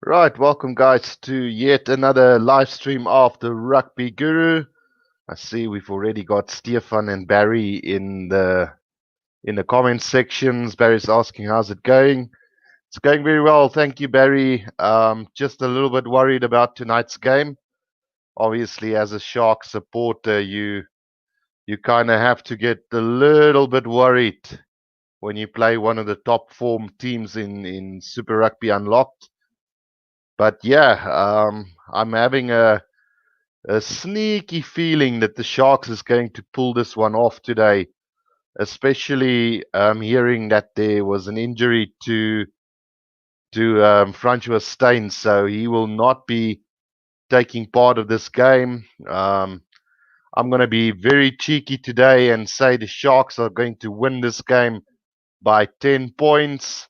Right, welcome guys to yet another live stream of the Rugby Guru. I see we've already got Stefan and Barry in the comment sections. Barry's asking how's it going. It's going very well, thank you, Barry. Just a little bit worried about tonight's game. Obviously, as a Sharks supporter, you kind of have to get a little bit worried when you play one of the top form teams in Super Rugby Unlocked. But yeah, I'm having a sneaky feeling that the Sharks is going to pull this one off today, especially hearing that there was an injury to Francois Steyn, so he will not be taking part of this game. I'm going to be very cheeky today and say the Sharks are going to win this game by 10 points.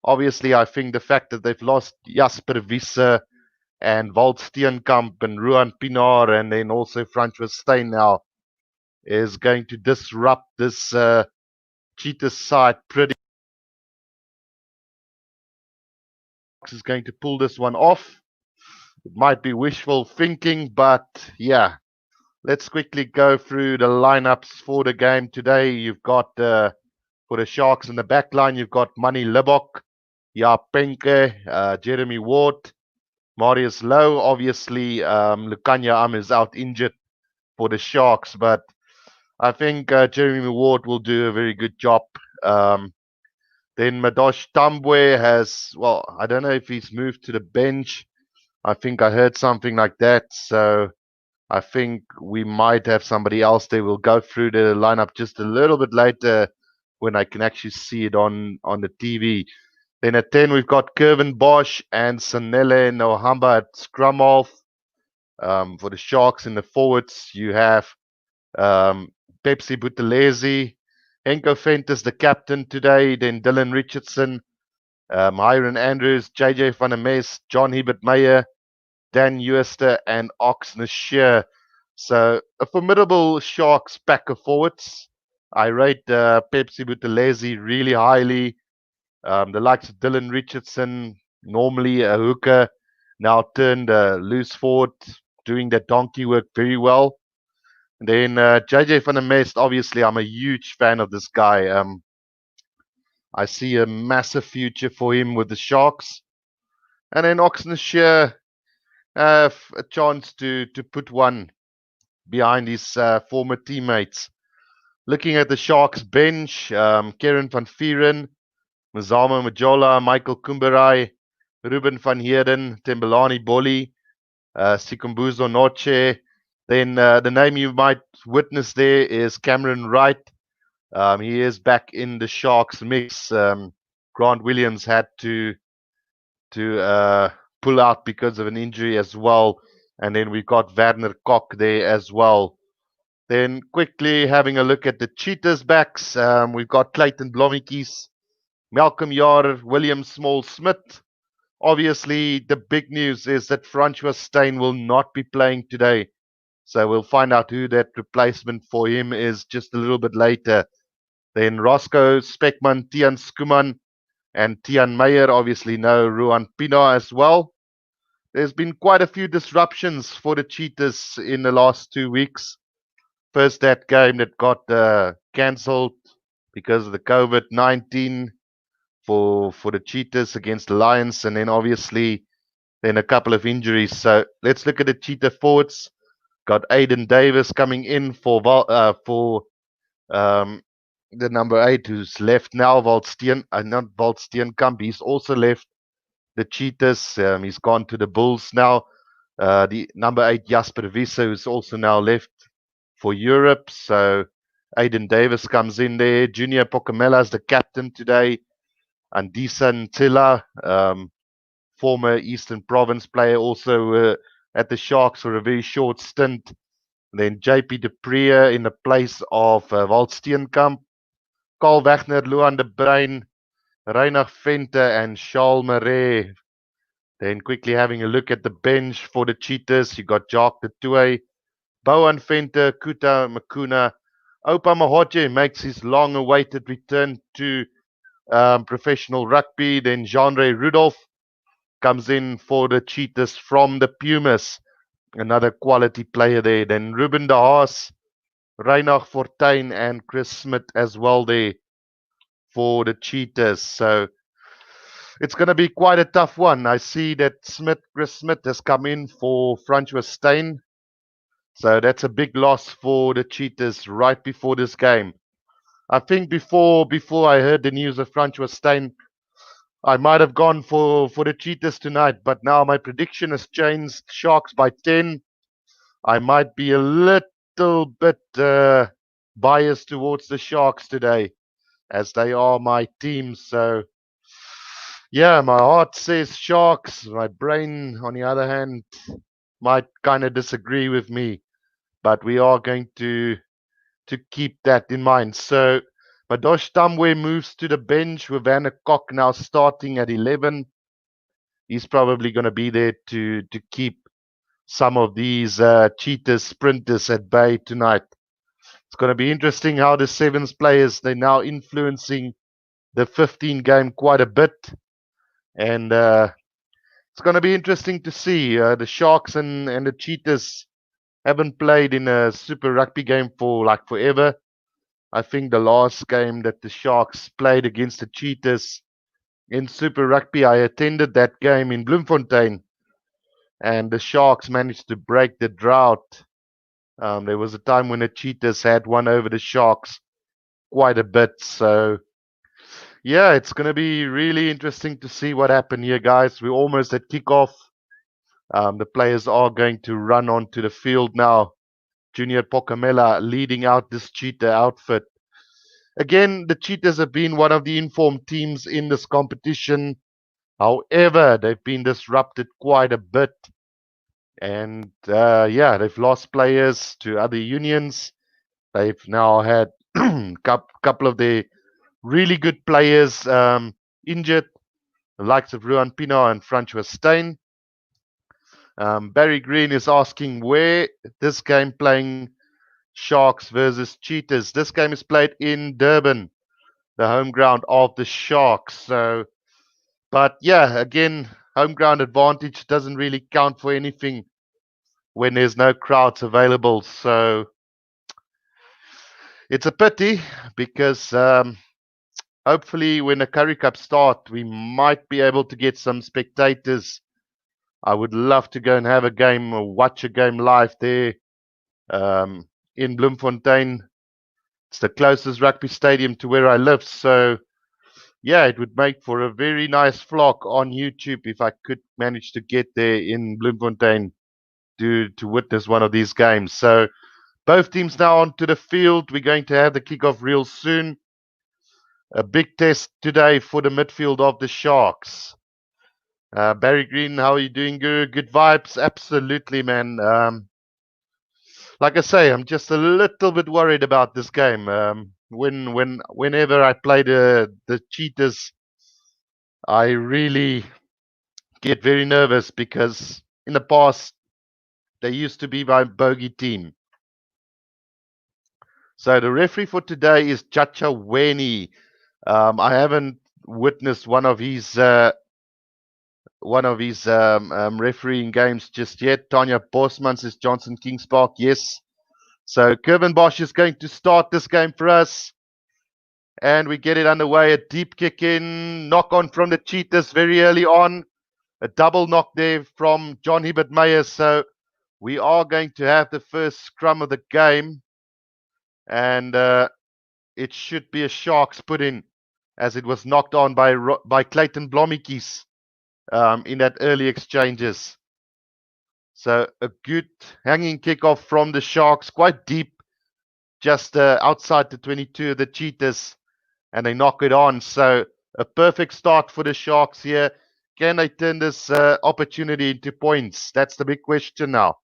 Obviously, I think the fact that they've lost Jasper Wiese and Walt Steenkamp and Ruan Pinar and then also Francois Steyn now is going to disrupt this Cheetahs side pretty. Is going to pull this one off. It might be wishful thinking, but yeah. Let's quickly go through the lineups for the game today. You've got for the Sharks in the back line, you've got Manny Libok, Jaap Penke, Jeremy Ward, Marius Lowe. Obviously, Lukanya Am is out injured for the Sharks, but I think Jeremy Ward will do a very good job. Then Madosh Tambwe has, well, I don't know if he's moved to the bench. I think I heard something like that. So I think we might have somebody else there. We'll go through the lineup just a little bit later when I can actually see it on the TV. Then at 10, we've got Kervin Bosch and Sanele Nohamba at scrum half. For the Sharks in the forwards, you have Pepsi Buthelezi, Henko Fentus, the captain today, then Dylan Richardson, Myron Andrews, JJ van der Mes, John Hebert Meyer, Dan Uester, and Ox Nasheer. So a formidable Sharks pack of forwards. I rate Pepsi Buthelezi really highly. The likes of Dylan Richardson, normally a hooker, now turned loose forward, doing that donkey work very well. And then JJ van der Mest, obviously, I'm a huge fan of this guy. I see a massive future for him with the Sharks. And then Oxnashire have a chance to put one behind his former teammates. Looking at the Sharks bench, Kieran van Vieren, Mazama Majola, Michael Kumbarai, Ruben van Heerden, Tembelani Boli, Sikumbuzo Noche. Then the name you might witness there is Cameron Wright. He is back in the Sharks mix. Grant Williams had to pull out because of an injury as well. And then we've got Werner Kok there as well. Then quickly having a look at the Cheetahs backs. We've got Clayton Blommetjies, Malcolm Yar, William Small-Smith. Obviously, the big news is that Francois Steyn will not be playing today. So we'll find out who that replacement for him is just a little bit later. Then Roscoe, Speckman, Tian Skuman, and Tian Meyer. Obviously, no Ruan Pino as well. There's been quite a few disruptions for the Cheetahs in the last 2 weeks. First, that game that got cancelled because of the COVID-19 for the Cheetahs against the Lions, and then obviously then a couple of injuries. So let's look at the Cheetah forwards. Got Aiden Davis coming in for the number 8 who's left now, not Walt Steenkamp. He's also left the Cheetahs. He's gone to the Bulls now. The number 8 Jasper Wiese, who's also now left for Europe. So Aiden Davis comes in there. Junior Pokamela is the captain today. Andisa Ntila, former Eastern Province player, also at the Sharks for a very short stint. Then JP de Pree in the place of Walt Steenkamp. Carl Wegner, Luan de Bruin, Reinhard Vente, and Charles Marais. Then quickly having a look at the bench for the Cheetahs, you got Jacques de Toey, Bowen Vente, Kuta Makuna. Opa Mahoje makes his long-awaited return to professional rugby. Then Jean-Ray Rudolph, comes in for the Cheetahs from the Pumas. Another quality player there. Then Ruben de Haas, Reinhard Fortuin, and Chris Smith as well there for the Cheetahs. So it's going to be quite a tough one. I see that Chris Smith has come in for Francois Steyn. So that's a big loss for the Cheetahs right before this game. I think before I heard the news of Francois Steyn, I might have gone for the Cheetahs tonight, but now my prediction has changed. Sharks by 10. I might be a little bit biased towards the Sharks today, as they are my team. So, yeah, my heart says Sharks. My brain, on the other hand, might kind of disagree with me. But we are going to keep that in mind. So, Madosh Tamwe moves to the bench with Van der Kok now starting at 11. He's probably going to be there to keep some of these Cheetahs sprinters at bay tonight. It's going to be interesting how the sevens players, they're now influencing the 15 game quite a bit. And it's going to be interesting to see. The Sharks and the Cheetahs haven't played in a Super Rugby game for like forever. I think the last game that the Sharks played against the Cheetahs in Super Rugby, I attended that game in Bloemfontein, and the Sharks managed to break the drought. There was a time when the Cheetahs had won over the Sharks quite a bit. So, yeah, it's going to be really interesting to see what happened here, guys. We're almost at kickoff. The players are going to run onto the field now. Junior Pokamela leading out this Cheetah outfit. Again, the Cheetahs have been one of the informed teams in this competition. However, they've been disrupted quite a bit. And yeah, they've lost players to other unions. They've now had a couple of their really good players injured, the likes of Ruan Pino and Francois Steyn. Barry Green is asking where this game playing Sharks versus Cheetahs. This game is played in Durban, the home ground of the Sharks. So, but yeah, again, home ground advantage doesn't really count for anything when there's no crowds available. So it's a pity because hopefully when the Currie Cup start, we might be able to get some spectators. I would love to go and have a game or watch a game live there in Bloemfontein. It's the closest rugby stadium to where I live. So, yeah, it would make for a very nice vlog on YouTube if I could manage to get there in Bloemfontein to witness one of these games. So, both teams now onto the field. We're going to have the kickoff real soon. A big test today for the midfield of the Sharks. Barry Green, how are you doing, Guru? Good vibes? Absolutely, man. Like I say, I'm just a little bit worried about this game. Whenever I play the Cheetahs, I really get very nervous because in the past they used to be my bogey team. So the referee for today is Chacha Weni. I haven't witnessed one of his refereeing games just yet. Tanya Bosman says Johnson Kings Park. Yes. So Kevin Bosch is going to start this game for us. And we get it underway. A deep kick in. Knock on from the Cheetahs very early on. A double knock there from John Hibbert Meyer. So we are going to have the first scrum of the game. And it should be a Sharks put in, as it was knocked on by Clayton Blommetjies in that early exchanges. So a good hanging kickoff from the Sharks, quite deep, just outside the 22 of the Cheetahs, and they knock it on. So a perfect start for the Sharks here. Can they turn this opportunity into points? That's the big question now.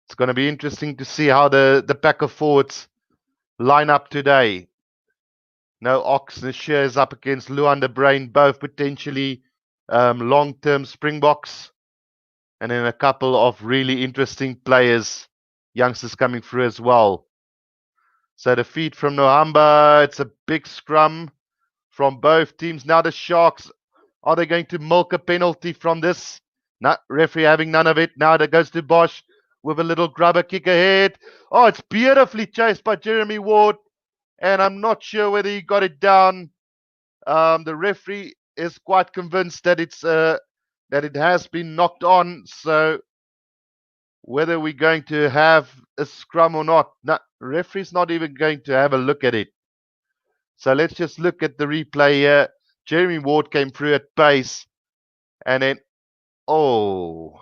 It's going to be interesting to see how the pack of forwards line up today. No Ox and Shears up against Luan de Brain, both potentially long-term Springboks. And then a couple of really interesting players, youngsters coming through as well. So the feed from Nohamba, it's a big scrum from both teams. Now the Sharks Are they going to milk a penalty from this? No, referee having none of it. Now that goes to Bosch with a little grubber kick ahead. Oh, it's beautifully chased by Jeremy Ward, and I'm not sure whether he got it down. The referee is quite convinced that it has been knocked on. So whether we're going to have a scrum or not, no, referee's not even going to have a look at it. So let's just look at the replay here. Jeremy Ward came through at pace, and then oh.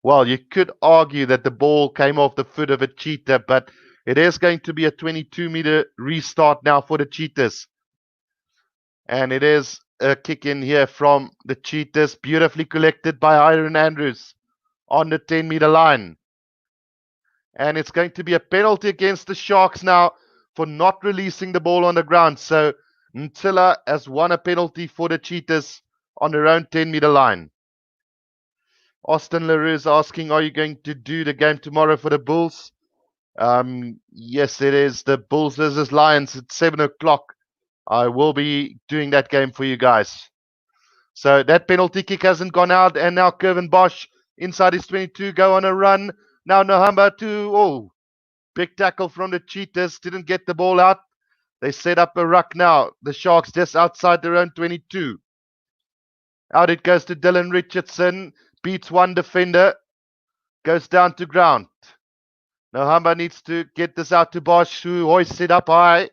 Well, you could argue that the ball came off the foot of a cheetah, but it is going to be a 22-meter restart now for the Cheetahs. And it is a kick in here from the Cheetahs, beautifully collected by Iron Andrews on the 10-meter line. And it's going to be a penalty against the Sharks now for not releasing the ball on the ground. So Ntila has won a penalty for the Cheetahs on their own 10-meter line. Austin LaRue is asking, are you going to do the game tomorrow for the Bulls? Yes, it is the Bulls versus Lions at 7 o'clock. I will be doing that game for you guys. So that penalty kick hasn't gone out, and now Kevin Bosch inside his 22 go on a run. Now Nohamba big tackle from the Cheetahs, didn't get the ball out. They set up a ruck now. The Sharks just outside their own 22. Out it goes to Dylan Richardson, beats one defender, goes down to ground. Nohamba needs to get this out to Bosch, who hoists it up high.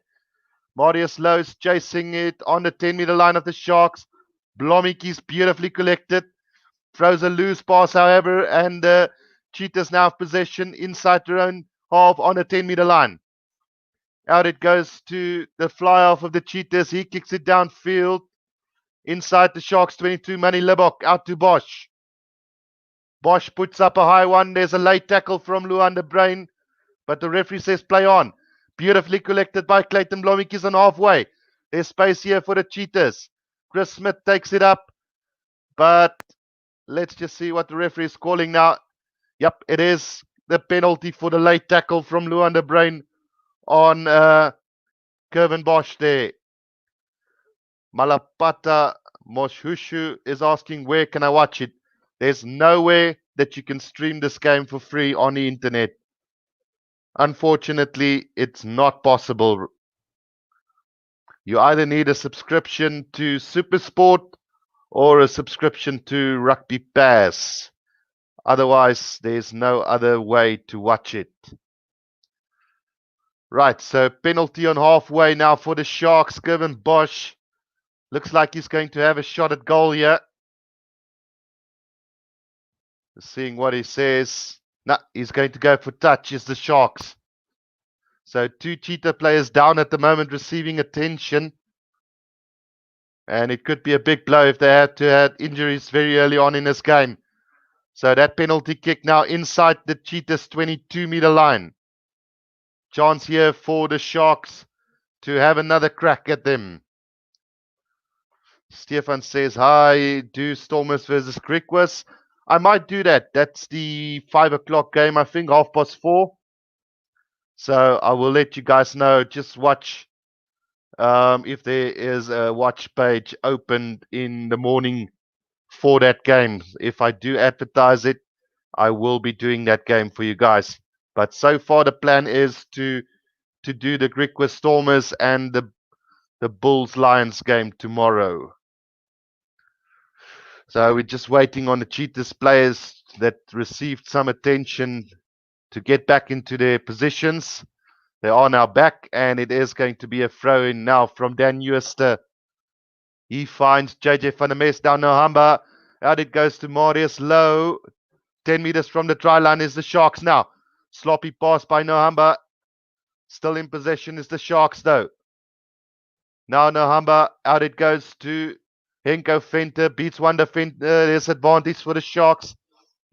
Marius Lowe's chasing it on the 10-meter line of the Sharks. Blommick's beautifully collected. Throws a loose pass, however, and the Cheetahs now have possession inside their own half on the 10-meter line. Out it goes to the fly-off of the Cheetahs. He kicks it downfield. Inside the Sharks 22, Manny Lebok out to Bosch. Bosch puts up a high one. There's a late tackle from Luanda Brain, but the referee says play on. Beautifully collected by Clayton Blommick on halfway. There's space here for the Cheetahs. Chris Smith takes it up, but let's just see what the referee is calling now. Yep, it is the penalty for the late tackle from Luanda Brain on Kevin Bosch there. Malapata Moshushu is asking, where can I watch it? There's nowhere that you can stream this game for free on the internet. Unfortunately, it's not possible. You either need a subscription to SuperSport or a subscription to Rugby Pass. Otherwise, there's no other way to watch it. Right, so penalty on halfway now for the Sharks. Kevin Bosch looks like he's going to have a shot at goal here. Seeing what he says. No, he's going to go for touch. It's the Sharks. So 2 Cheetah players down at the moment receiving attention. And it could be a big blow if they had to have injuries very early on in this game. So that penalty kick now inside the Cheetahs 22-meter line. Chance here for the Sharks to have another crack at them. Stefan says, hi, do Stormers versus Griquas. I might do that. That's the 5 o'clock game, I think, 4:30. So I will let you guys know. Just watch if there is a watch page opened in the morning for that game. If I do advertise it, I will be doing that game for you guys. But so far the plan is to do the Griquas Stormers and the Bulls Lions game tomorrow. So we're just waiting on the Cheetahs players that received some attention to get back into their positions. They are now back, and it is going to be a throw-in now from Dan Ewerster. He finds JJ van der Mes down Nohamba. Out it goes to Marius Low. 10 meters from the try line is the Sharks now. Sloppy pass by Nohamba. Still in possession is the Sharks, though. Now Nohamba, out it goes to Henko Venter. Beats one defender. There's advantage for the Sharks.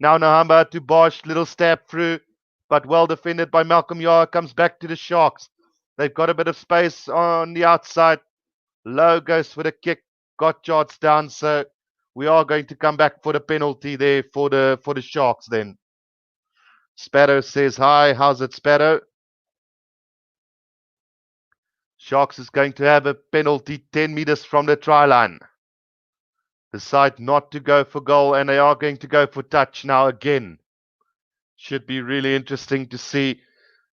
Now Nohamba to Bosch. Little stab through, but well defended by Malcolm Yar. Comes back to the Sharks. They've got a bit of space on the outside. Low goes for the kick. Got yards down, so we are going to come back for the penalty there for the Sharks then. Sparrow says, hi, how's it, Sparrow? Sharks is going to have a penalty 10 meters from the try line. decide not to go for goal, and they are going to go for touch now again. Should be really interesting to see.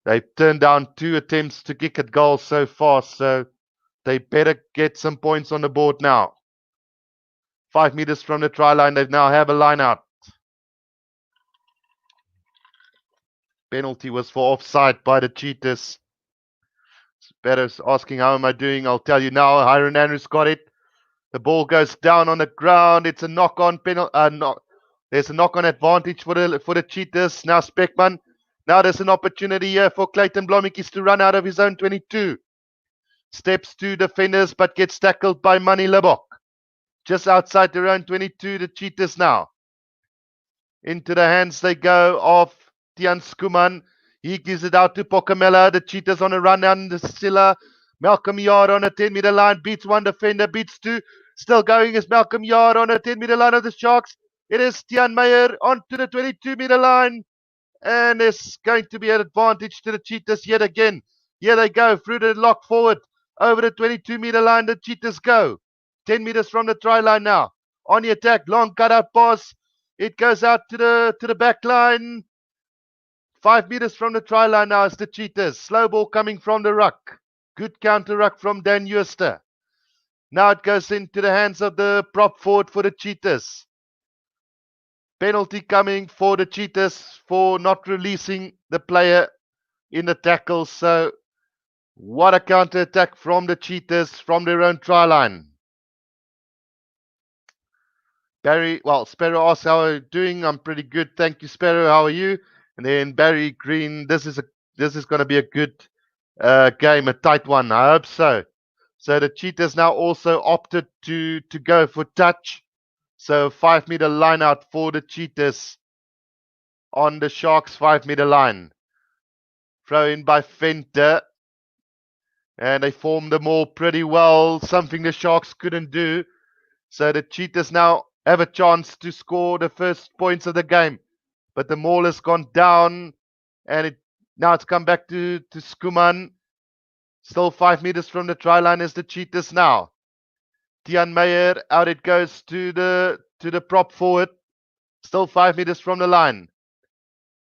They've turned down 2 attempts to kick at goal so far, so they better get some points on the board now. 5 meters from the try line, they now have a line out. Penalty was for offside by the Cheetahs. Better's asking, how am I doing? I'll tell you now. Hiron Andrews got it. The ball goes down on the ground. It's a knock-on penalty. There's a knock-on advantage for the Cheetahs. Now Speckman. Now there's an opportunity here for Clayton Blommetjies to run out of his own 22. Steps to defenders, but gets tackled by Manny Lebok. Just outside their own 22, the Cheetahs now. Into the hands they go of Tian Skuman. He gives it out to Pokamela. The Cheetahs on a run down the Silla. Malcolm Yard on a 10-meter line. Beats 1 defender. Beats 2. Still going is Malcolm Yard on a 10-meter line of the Sharks. It is Tian Meyer onto the 22-meter line. And there's going to be an advantage to the Cheetahs yet again. Here they go through the lock forward. Over the 22-meter line, the Cheetahs go. 10 meters from the try line now. On the attack, long cutout pass. It goes out to the back line. 5 meters from the try line now is the Cheetahs. Slow ball coming from the ruck. Good counter ruck from Dan Euster. Now it goes into the hands of the prop forward for the Cheetahs. Penalty coming for the Cheetahs for not releasing the player in the tackle. So what a counter attack from the Cheetahs from their own try line. Sparrow asks, how are you doing? I'm pretty good. Thank you, Sparrow. How are you? And then Barry Green, this is going to be a good game, a tight one. I hope so. So the Cheetahs now also opted to go for touch. So 5-meter line out for the Cheetahs on the Sharks 5-meter line. Throw in by Fenter. And they formed the maul pretty well, something the Sharks couldn't do. So the Cheetahs now have a chance to score the first points of the game. But the maul has gone down, and now it's come back to Skuman. Still 5 meters from the try line is the Cheetahs now. Tian Meyer, out it goes to the prop forward. Still 5 meters from the line.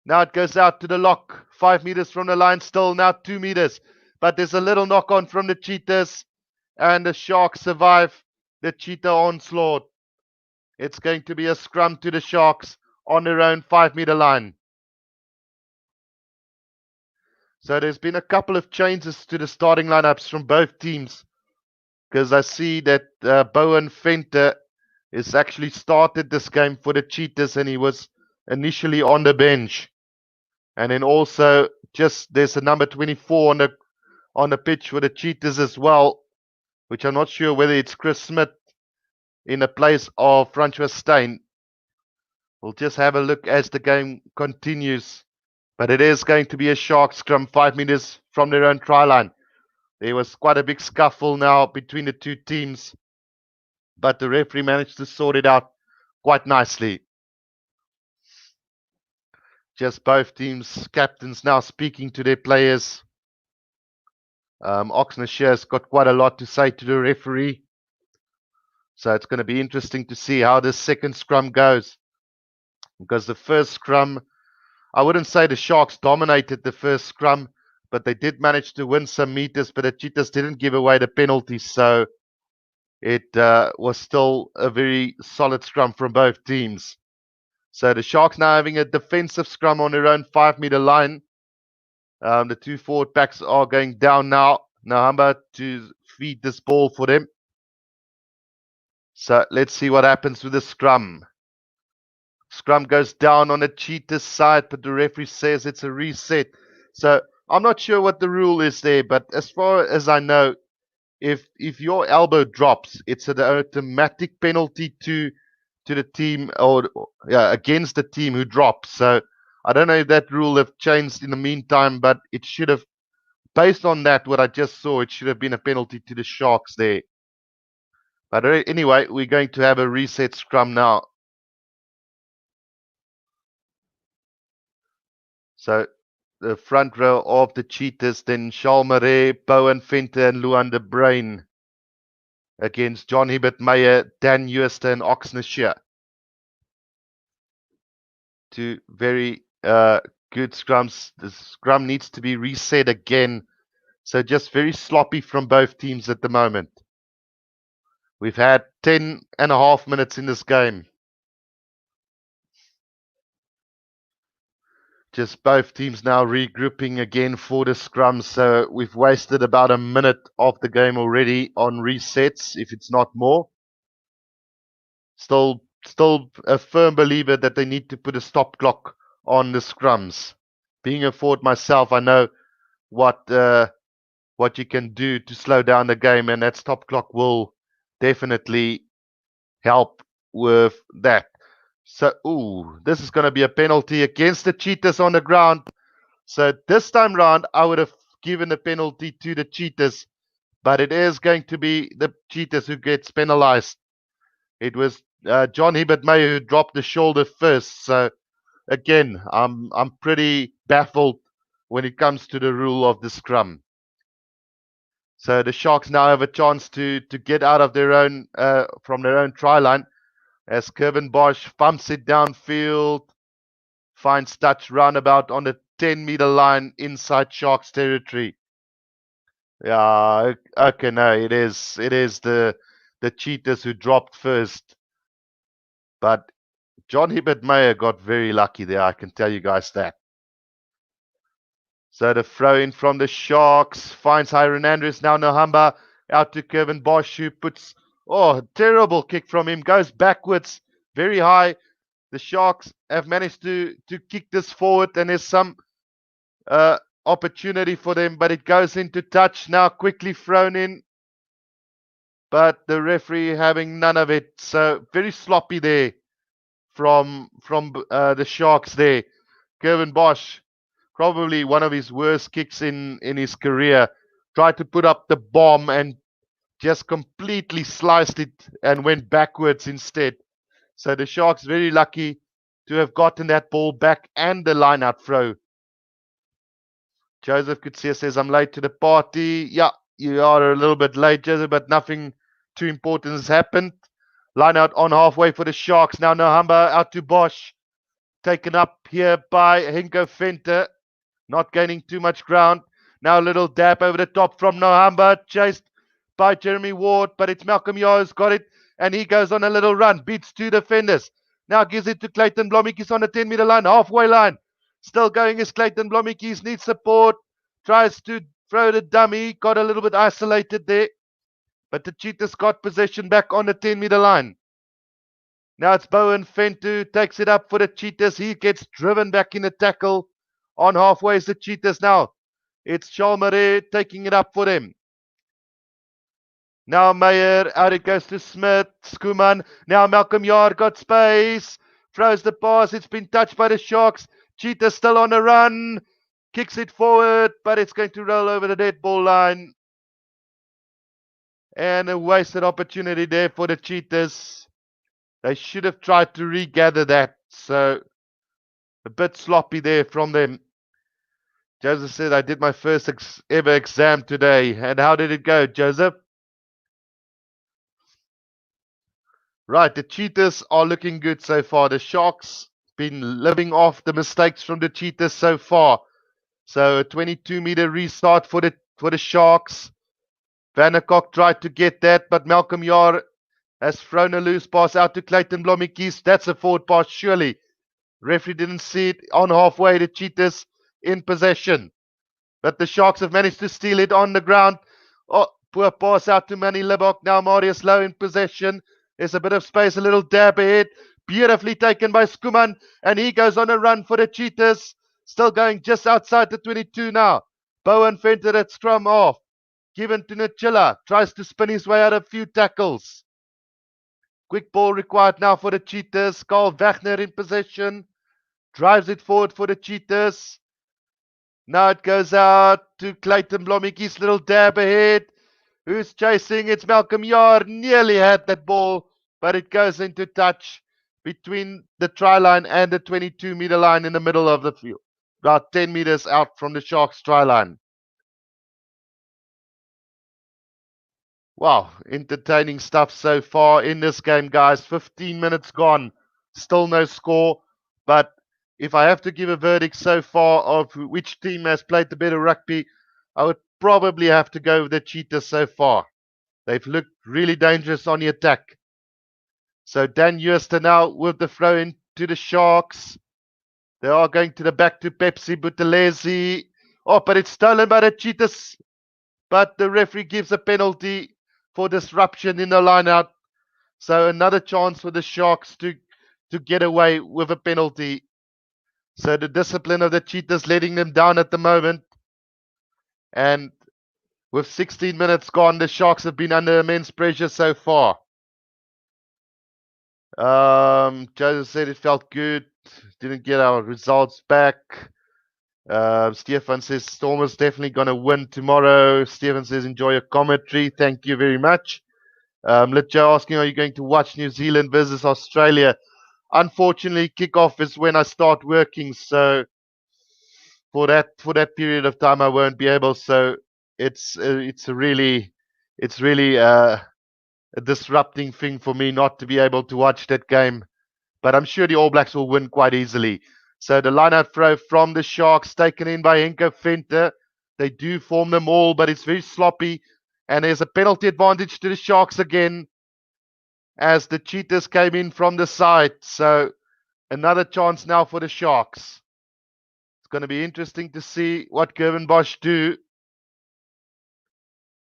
Now it goes out to the lock. 5 meters from the line, still now 2 meters. But there's a little knock on from the Cheetahs, and the Sharks survive the Cheetah onslaught. It's going to be a scrum to the Sharks on their own 5-meter line. So there's been a couple of changes to the starting lineups from both teams, because I see that Bowen Fenter has actually started this game for the Cheetahs, and he was initially on the bench. And then also there's a number 24 on the pitch for the Cheetahs as well, which I'm not sure whether it's Chris Smith in the place of Francois Steyn. We'll just have a look as the game continues. But it is going to be a Shark scrum 5 meters from their own try line. There was quite a big scuffle now between the two teams, but the referee managed to sort it out quite nicely. Just both teams' captains now speaking to their players. Oxnard has got quite a lot to say to the referee. So it's going to be interesting to see how this second scrum goes. Because the first scrum, I wouldn't say the Sharks dominated the first scrum, but they did manage to win some meters, but the Cheetahs didn't give away the penalties. So it was still a very solid scrum from both teams. So the Sharks now having a defensive scrum on their own 5-meter line. The two forward packs are going down now. Nahamba to feed this ball for them. So let's see what happens with the scrum. Scrum goes down on the Cheetahs side, but the referee says it's a reset. So I'm not sure what the rule is there, but as far as I know, if your elbow drops, it's an automatic penalty to the team or against the team who drops. So I don't know if that rule have changed in the meantime, but it should have, based on that, what I just saw, it should have been a penalty to the Sharks there. But anyway, we're going to have a reset scrum now. So the front row of the Cheetahs, then Charles Marais, Bowen Fenter, and Luan de Bruin. against John Hibbert Meyer, Dan Uester, and Oxnashire. Two very good scrums. The scrum needs to be reset again. So just very sloppy from both teams at the moment. We've had 10.5 minutes in this game. Just both teams now regrouping again for the scrum. So we've wasted about a minute of the game already on resets, if it's not more. Still a firm believer that they need to put a stop clock on the scrums. Being a forward myself, I know what you can do to slow down the game, and that stop clock will definitely help with that. So, this is going to be a penalty against the Cheetahs on the ground. So this time round, I would have given the penalty to the Cheetahs, but it is going to be the Cheetahs who gets penalized. It was John Hibbert Meyer who dropped the shoulder first. So again, I'm pretty baffled when it comes to the rule of the scrum. So the Sharks now have a chance to get out of their own from their own try line as Kevin Bosch pumps it downfield, finds touch roundabout on the 10-meter line inside Sharks territory. Yeah, okay, no, it is the Cheetahs who dropped first, but John Hibbert Meyer got very lucky there. I can tell you guys that. So the throw in from the Sharks finds Hiron Andrews. Now Nohamba out to Kevin Bosch, who puts, terrible kick from him. Goes backwards, very high. The Sharks have managed to kick this forward, and there's some opportunity for them, but it goes into touch. Now quickly thrown in, but the referee having none of it. So very sloppy there from the Sharks there. Kevin Bosch, probably one of his worst kicks in his career, tried to put up the bomb and just completely sliced it and went backwards instead. So the Sharks very lucky to have gotten that ball back and the line-out throw. Joseph Kutsia says, I'm late to the party. Yeah, you are a little bit late, Joseph, but nothing too important has happened. Line out on halfway for the Sharks. Now Nohamba out to Bosch. Taken up here by Henko Venter. Not gaining too much ground. Now a little dab over the top from Nohamba. Chased by Jeremy Ward, but it's Malcolm Yao who's got it. And he goes on a little run. Beats two defenders. Now gives it to Clayton Blommetjies on the 10-meter line. Halfway line. Still going is Clayton Blommetjies. Needs support. Tries to throw the dummy. Got a little bit isolated there. But the Cheetahs got possession back on the 10-meter line. Now it's Bowen Fentu. Takes it up for the Cheetahs. He gets driven back in the tackle. On halfway is the Cheetahs now. It's Chalmere taking it up for them. Now Meyer, out it goes to Smith, Skuman. Now Malcolm Yard got space. Throws the pass. It's been touched by the Sharks. Cheetahs still on a run. Kicks it forward, but it's going to roll over the dead ball line. And a wasted opportunity there for the Cheetahs. They should have tried to regather that. So a bit sloppy there from them. Joseph said, I did my first ever exam today. And how did it go, Joseph? Right, the Cheetahs are looking good so far. The Sharks been living off the mistakes from the Cheetahs so far. So a 22-meter restart for the Sharks. Vanderkok tried to get that, but Malcolm Yar has thrown a loose pass out to Clayton Blommetjies. That's a forward pass, surely. Referee didn't see it on halfway. The Cheetahs in possession. But the Sharks have managed to steal it on the ground. Oh, poor pass out to Manny Libok. Now Marius Low in possession. There's a bit of space, a little dab ahead. Beautifully taken by Skuman. And he goes on a run for the Cheetahs. Still going just outside the 22 now. Bowen Venter at scrum off. Given to Nachilla. Tries to spin his way out of a few tackles. Quick ball required now for the Cheetahs. Carl Wagner in possession. Drives it forward for the Cheetahs. Now it goes out to Clayton Blommetjies. Little dab ahead. Who's chasing? It's Malcolm Yard. Nearly had that ball, but it goes into touch between the try line and the 22-meter line in the middle of the field. About 10 meters out from the Sharks try line. Wow, entertaining stuff so far in this game, guys. 15 minutes gone, still no score. But if I have to give a verdict so far of which team has played the better rugby, I would probably have to go with the Cheetahs so far. They've looked really dangerous on the attack. So Dan Huister now with the throw in to the Sharks. They are going to the back to Pepsi Buthelezi. Oh, but it's stolen by the Cheetahs. But the referee gives a penalty for disruption in the lineout. So another chance for the Sharks to get away with a penalty. So the discipline of the Cheetahs letting them down at the moment. And with 16 minutes gone, the Sharks have been under immense pressure so far. Joseph said it felt good. Didn't get our results back. Stefan says Stormers definitely going to win tomorrow. Stefan says enjoy your commentary. Thank you very much. Joe asking, are you going to watch New Zealand versus Australia? Unfortunately, kickoff is when I start working, so for that period of time, I won't be able. So it's really a disrupting thing for me not to be able to watch that game. But I'm sure the All Blacks will win quite easily. So the line-out throw from the Sharks taken in by Henko Venter. They do form them all, but it's very sloppy. And there's a penalty advantage to the Sharks again as the Cheetahs came in from the side. So another chance now for the Sharks. It's going to be interesting to see what Gervin Bosch do.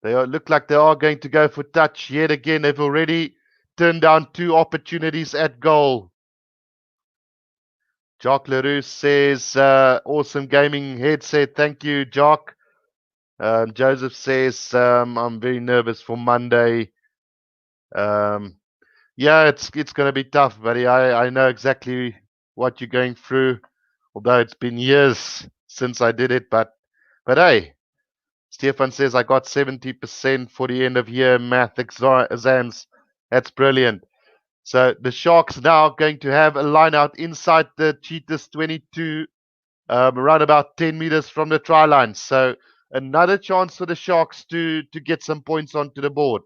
Look like they are going to go for touch yet again. They've already turned down 2 opportunities at goal. Jock Leroux says, awesome gaming headset. Thank you, Jock. Joseph says, I'm very nervous for Monday. Yeah, it's going to be tough, buddy. I know exactly what you're going through, although it's been years since I did it. But hey, Stefan says I got 70% for the end of year math exams. That's brilliant. So the Sharks now going to have a line out inside the Cheetahs 22, around about 10 meters from the try line. So another chance for the Sharks to get some points onto the board.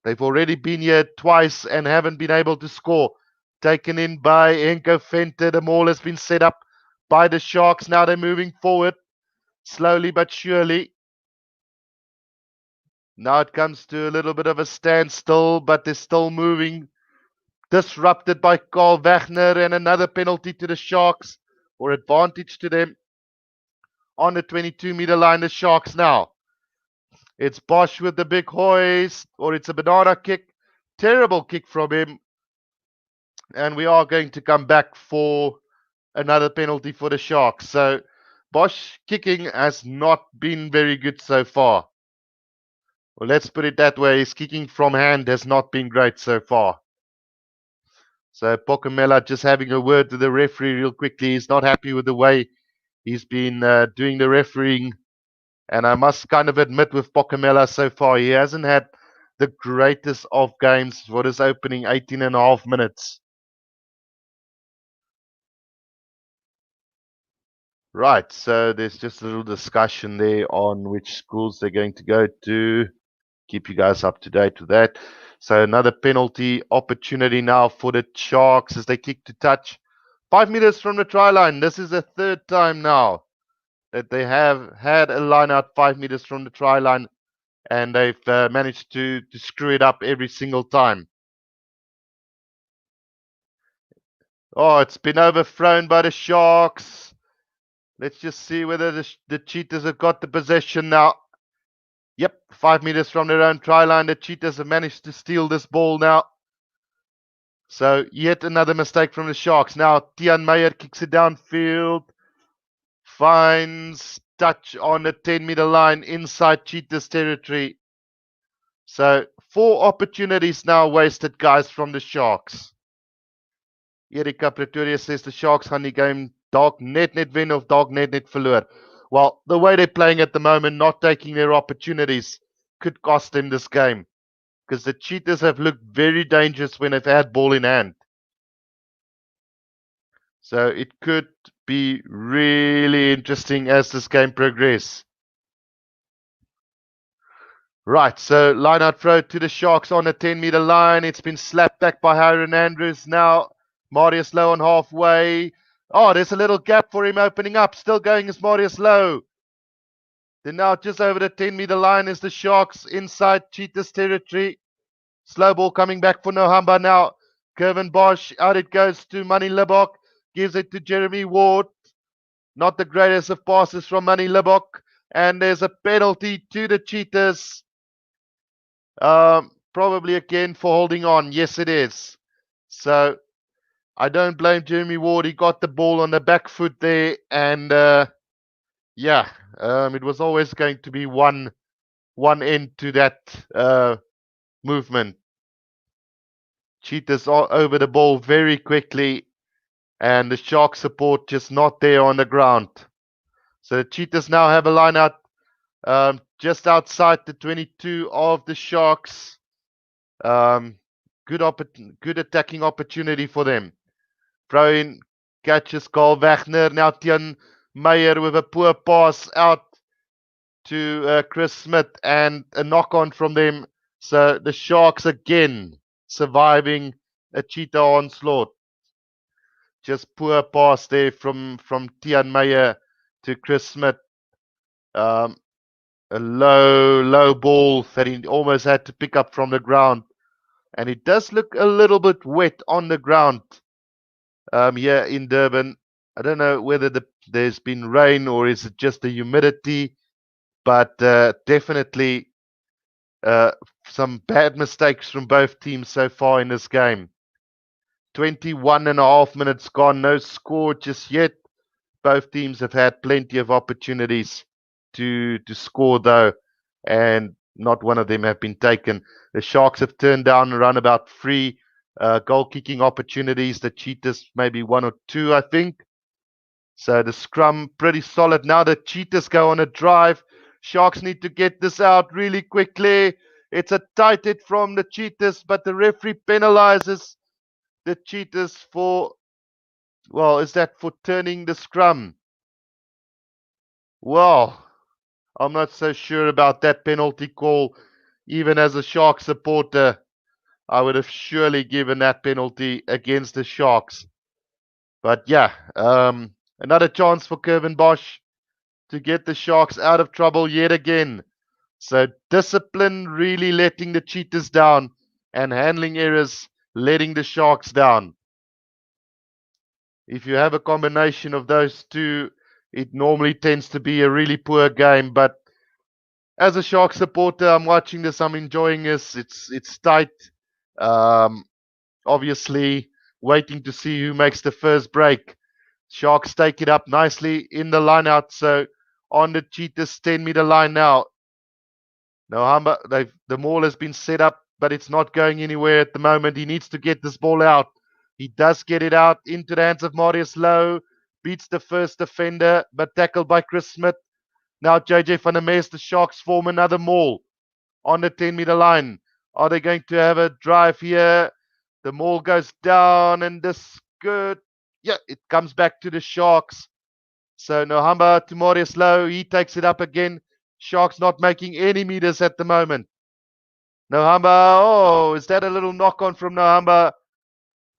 They've already been here twice and haven't been able to score. Taken in by Henko Venter. The maul has been set up by the Sharks. Now they're moving forward slowly but surely. Now it comes to a little bit of a standstill, but they're still moving. Disrupted by Carl Wagner, and another penalty to the Sharks, or advantage to them on the 22-meter line. The Sharks now. It's Bosch with the big hoist, or it's a banana kick. Terrible kick from him. And we are going to come back for another penalty for the Sharks. So Bosch kicking has not been very good so far. Well, let's put it that way. His kicking from hand has not been great so far. So Pocamela just having a word to the referee real quickly. He's not happy with the way he's been doing the refereeing. And I must kind of admit with Pocamela so far, he hasn't had the greatest of games for his opening 18 and a half minutes. Right, so there's just a little discussion there on which schools they're going to go to. Keep you guys up to date with that. So another penalty opportunity now for the Sharks as they kick to touch. 5 meters from the try line. This is the third time now that they have had a line out 5 meters from the try line, and they've managed to screw it up every single time. Oh, it's been overthrown by the Sharks. Let's just see whether the Cheetahs have got the possession now. Yep, 5 meters from their own try line. The Cheetahs have managed to steal this ball now. So yet another mistake from the Sharks. Now Tian Meyer kicks it downfield. Finds touch on the 10-meter line inside Cheetahs territory. So 4 opportunities now wasted, guys, from the Sharks. Erika Pretoria says the Sharks gaan die game dalk net wen of dalk net verloor. Well, the way they're playing at the moment, not taking their opportunities, could cost them this game. Because the Cheetahs have looked very dangerous when they've had ball in hand. So it could be really interesting as this game progresses. Right, so line out throw to the Sharks on the 10-meter line. It's been slapped back by Hiron Andrews now. Marius Low on halfway. Oh, there's a little gap for him opening up. Still going is Marius Low. Then now just over the 10-meter line is the Sharks inside Cheetahs territory. Slow ball coming back for Nohamba now. Kevin Bosch, out it goes to Manny Libok. Gives it to Jeremy Ward. Not the greatest of passes from Manny Libok. And there's a penalty to the Cheetahs. Probably again for holding on. Yes, it is. So I don't blame Jeremy Ward. He got the ball on the back foot there. And yeah, it was always going to be one end to that movement. Cheetahs are over the ball very quickly. And the Shark support just not there on the ground. So the Cheetahs now have a line out just outside the 22 of the Sharks. Good attacking opportunity for them. Throw in, catches Carl Wagner. Now Tian Meyer with a poor pass out to Chris Smith and a knock on from them. So the Sharks again surviving a Cheetah onslaught. Just poor pass there from Tian Meyer to Chris Smith. A low ball that he almost had to pick up from the ground. And it does look a little bit wet on the ground here in Durban. I don't know whether there's been rain or is it just the humidity, but definitely some bad mistakes from both teams so far in this game. 21 and a half minutes gone, no score just yet. Both teams have had plenty of opportunities to score though, and not one of them have been taken. The Sharks have turned down around about 3 goal kicking opportunities. The Cheetahs maybe 1 or 2, I think. So the scrum pretty solid. Now the Cheetahs go on a drive. Sharks need to get this out really quickly. It's a tight hit from the Cheetahs, but the referee penalizes the Cheetahs for, well, is that for turning the scrum? Well, I'm not so sure about that penalty call. Even as a Sharks supporter, I would have surely given that penalty against the Sharks. But yeah, another chance for Kevin Bosch to get the Sharks out of trouble yet again. So discipline really letting the Cheetahs down and handling errors letting the Sharks down. If you have a combination of those two, it normally tends to be a really poor game. But as a Sharks supporter, I'm watching this. I'm enjoying this. It's tight. Obviously, waiting to see who makes the first break. Sharks take it up nicely in the line out. So on the Cheetahs 10-meter line now. Nohamba, the maul has been set up, but it's not going anywhere at the moment. He needs to get this ball out. He does get it out into the hands of Marius Low. Beats the first defender, but tackled by Chris Smith. Now JJ van der Meers, the Sharks form another maul on the 10-meter line. Are they going to have a drive here? The maul goes down and this good. Yeah, it comes back to the Sharks. So Nohamba to Marius Low. He takes it up again. Sharks not making any meters at the moment. Nohamba, oh, is that a little knock on from Nohamba?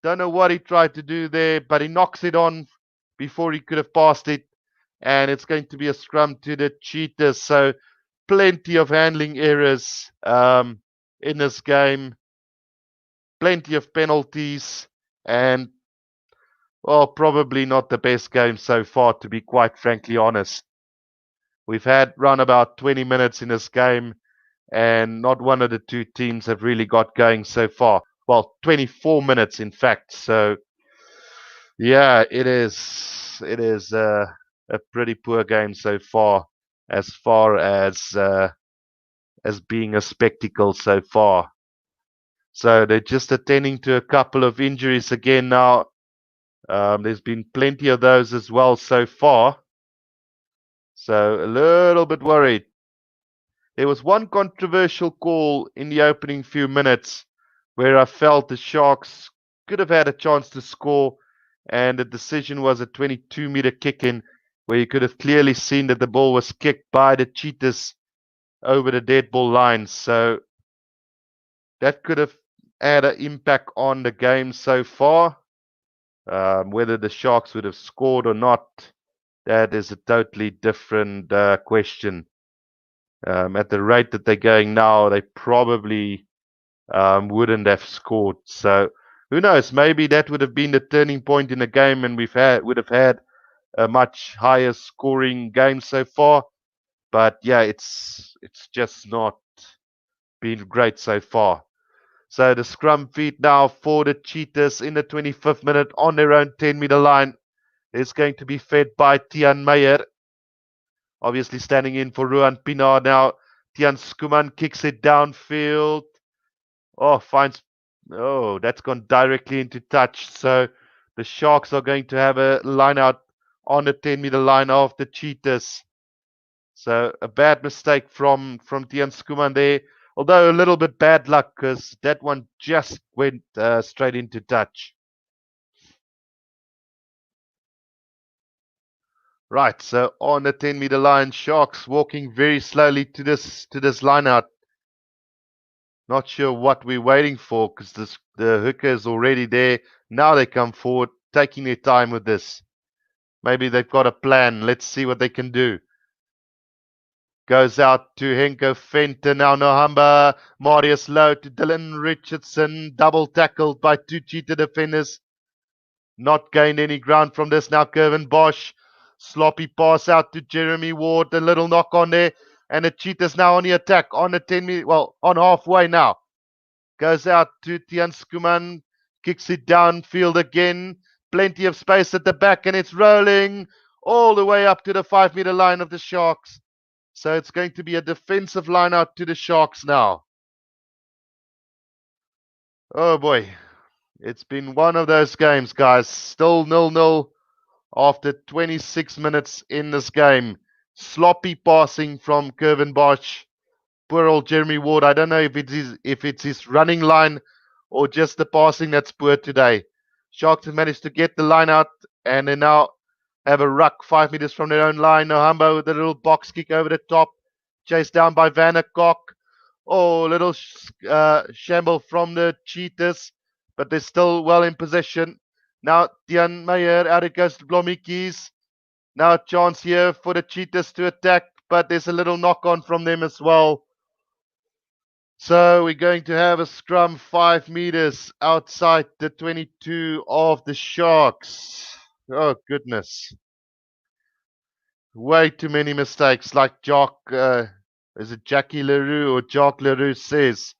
Don't know what he tried to do there, but he knocks it on before he could have passed it. And it's going to be a scrum to the Cheetahs. So plenty of handling errors in this game. Plenty of penalties. And, well, probably not the best game so far, to be quite frankly honest. We've had around about 20 minutes in this game, and not one of the two teams have really got going so far. Well, 24 minutes, in fact. So, yeah, it is a pretty poor game so far as being a spectacle so far. So they're just attending to a couple of injuries again now. There's been plenty of those as well so far. So a little bit worried. There was one controversial call in the opening few minutes where I felt the Sharks could have had a chance to score, and the decision was a 22-meter kick in where you could have clearly seen that the ball was kicked by the Cheetahs over the dead ball line. So that could have had an impact on the game so far. Whether the Sharks would have scored or not, that is a totally different question. At the rate that they're going now, they probably wouldn't have scored. So who knows? Maybe that would have been the turning point in the game, and would have had a much higher scoring game so far. But yeah, it's just not been great so far. So the scrum feed now for the Cheetahs in the 25th minute on their own 10-meter line is going to be fed by Tian Meyer. Obviously standing in for Ruan Pienaar now. Tian Skuman kicks it downfield. That's gone directly into touch. So the Sharks are going to have a line out on the 10-meter line of the Cheetahs. So a bad mistake from Tian Skuman there. Although a little bit bad luck because that one just went straight into touch. Right, so on the 10-meter line, Sharks walking very slowly to this line out. Not sure what we're waiting for because the hooker is already there. Now they come forward, taking their time with this. Maybe they've got a plan. Let's see what they can do. Goes out to Henko Fenton. Now Nohamba. Marius Lowe to Dylan Richardson. Double tackled by two Cheetah defenders. Not gained any ground from this. Now Kevin Bosch. Sloppy pass out to Jeremy Ward. A little knock on there. And the Cheetahs now on the attack. On the 10-meter, on halfway now. Goes out to Tian Skuman. Kicks it downfield again. Plenty of space at the back. And it's rolling all the way up to the 5-meter line of the Sharks. So it's going to be a defensive line out to the Sharks now. Oh boy. It's been one of those games, guys. Still 0-0 after 26 minutes in this game. Sloppy passing from Kevin Bosch. Poor old Jeremy Ward. I don't know if it's his running line or just the passing that's poor today. Sharks have managed to get the line out and they now have a ruck 5 meters from their own line. Nohamba with a little box kick over the top. Chased down by Vanderkok. Oh, little shamble from the Cheetahs, but they're still well in possession. Now Tian Meyer, out it goes to Blomikis. Now a chance here for the Cheetahs to attack, but there's a little knock on from them as well. So we're going to have a scrum 5 meters outside the 22 of the Sharks. Oh, goodness. Way too many mistakes, like is it Jackie Leroux or Jacques Leroux says.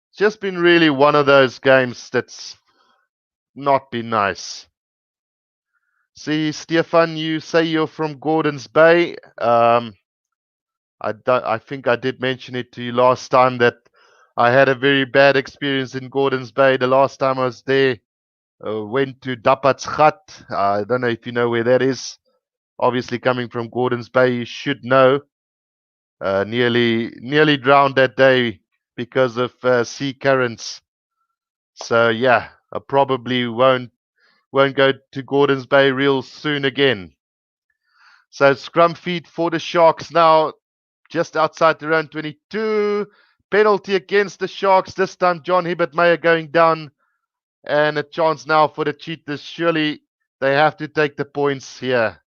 It's just been really one of those games that's not been nice. See, Stefan, you say you're from Gordons Bay. I think I did mention it to you last time that I had a very bad experience in Gordons Bay the last time I was there. Went to Dapat's Gat. I don't know if you know where that is. Obviously, coming from Gordons Bay, you should know. Nearly drowned that day because of sea currents. So yeah, I probably won't go to Gordons Bay real soon again. So scrum feed for the Sharks now, just outside the round 22. Penalty against the Sharks. This time John Hibbert Meyer going down. And a chance now for the Cheetahs. Surely they have to take the points here.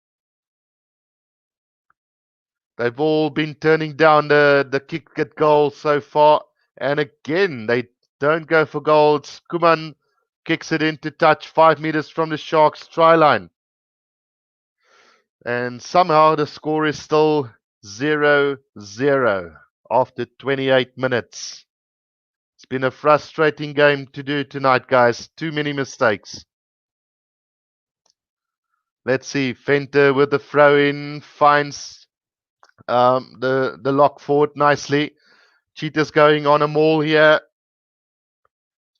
They've all been turning down the kick at goal so far. And again, they don't go for goals. Kuman kicks it into touch 5 meters from the Sharks try line. And somehow the score is still 0-0 after 28 minutes. It's been a frustrating game to do tonight, guys. Too many mistakes. Let's see. Fenter with the throw in finds the lock forward nicely. Cheetahs going on a maul here.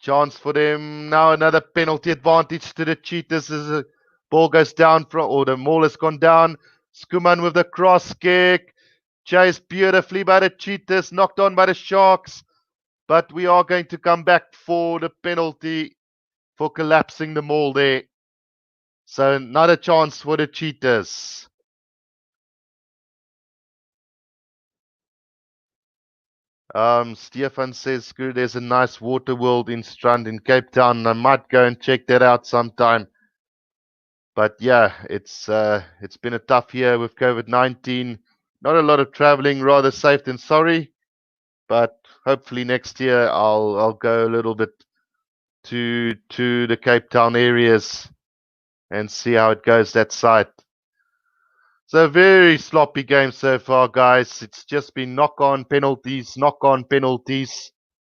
Chance for them. Now another penalty advantage to the Cheetahs as the ball goes down or the maul has gone down. Skuman with the cross kick. Chased beautifully by the Cheetahs. Knocked on by the Sharks. But we are going to come back for the penalty for collapsing the maul there. So another chance for the Cheetahs. Stefan says, "Good, there's a nice water world in Strand in Cape Town. I might go and check that out sometime." But yeah, it's been a tough year with COVID-19. Not a lot of traveling, rather safe than sorry. But hopefully next year I'll go a little bit to the Cape Town areas and see how it goes that side. So very sloppy game so far, guys. It's just been knock-on penalties, knock-on penalties.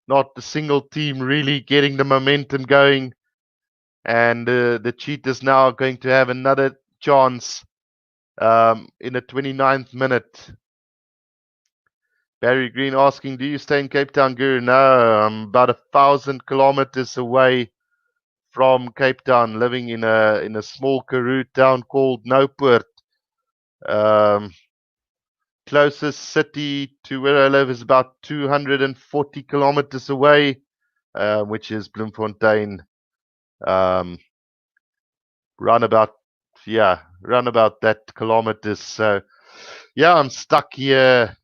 Not a single team really getting the momentum going. And the Cheetahs now are going to have another chance in the 29th minute. Barry Green asking, "Do you stay in Cape Town, Guru?" No, I'm about 1,000 kilometers away from Cape Town, living in a small Karoo town called Noupoort. Closest city to where I live is about 240 kilometers away, which is Bloemfontein. Run about that kilometers. So yeah, I'm stuck here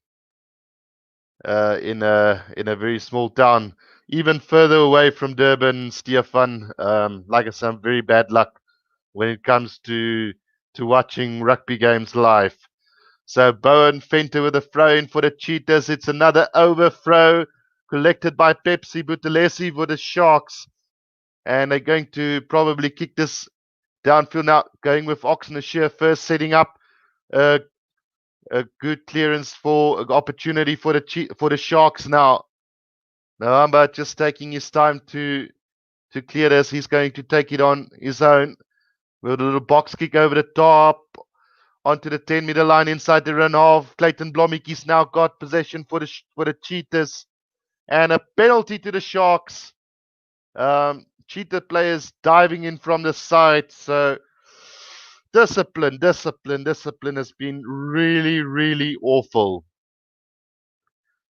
in a very small town, even further away from Durban, Stefan. Like I said, I'm very bad luck when it comes to watching rugby games live. So Bowen Fenter with a throw in for the Cheetahs. It's another overthrow collected by Pepsi Buthelezi for the Sharks. And they're going to probably kick this downfield now, going with Oxenashire first, setting up a good clearance for opportunity for the Sharks now. Noamba just taking his time to clear this. He's going to take it on his own with a little box kick over the top onto the 10-meter line inside the run of Clayton Blommetjies now got possession for the Cheetahs, and a penalty to the Sharks. Cheetah players diving in from the side. So discipline has been really, really awful.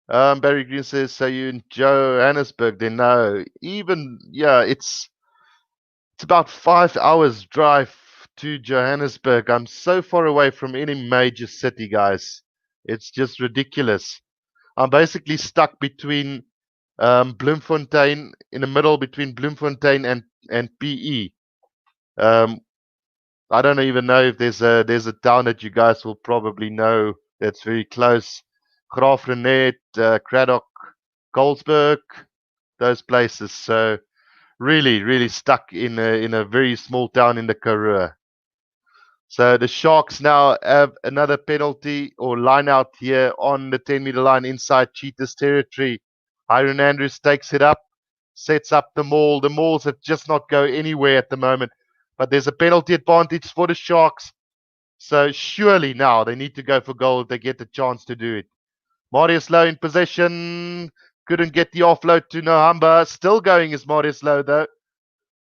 Barry Green says, "So you in Johannesburg?" Then no, it's about 5 hours drive to Johannesburg. I'm so far away from any major city, guys. It's just ridiculous. I'm basically stuck between Bloemfontein, in the middle between Bloemfontein and PE. I don't even know if there's a town that you guys will probably know that's very close. Graafrenet, Cradock, Colesberg, those places. So really, really stuck in a very small town in the Karoo. So the Sharks now have another penalty or line out here on the 10-meter line inside Cheetahs territory. Hiron Andrews takes it up, sets up the maul. The mauls have just not go anywhere at the moment. But there's a penalty advantage for the Sharks. So surely now they need to go for goal if they get the chance to do it. Marius Lowe in possession. Couldn't get the offload to Nohamba. Still going is Marius Lowe though.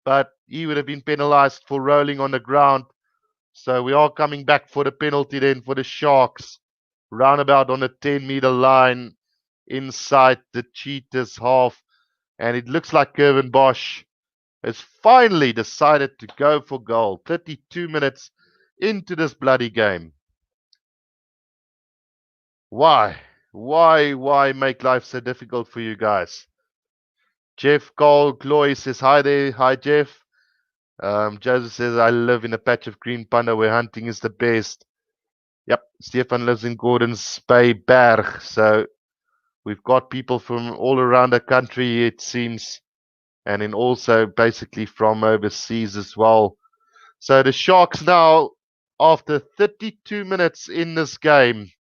But he would have been penalized for rolling on the ground. So we are coming back for the penalty then for the Sharks. Roundabout on the 10-meter line inside the Cheetahs half. And it looks like Kevin Bosch has finally decided to go for goal. 32 minutes into this bloody game. Why? Why make life so difficult for you guys? Jeff Cole Chloe says, "Hi there." Hi, Jeff. Joseph says, "I live in a patch of green panda where hunting is the best." Yep, Stefan lives in Gordons Bay Berg. So we've got people from all around the country, it seems, and then also basically from overseas as well. So the Sharks now, after 32 minutes in this game,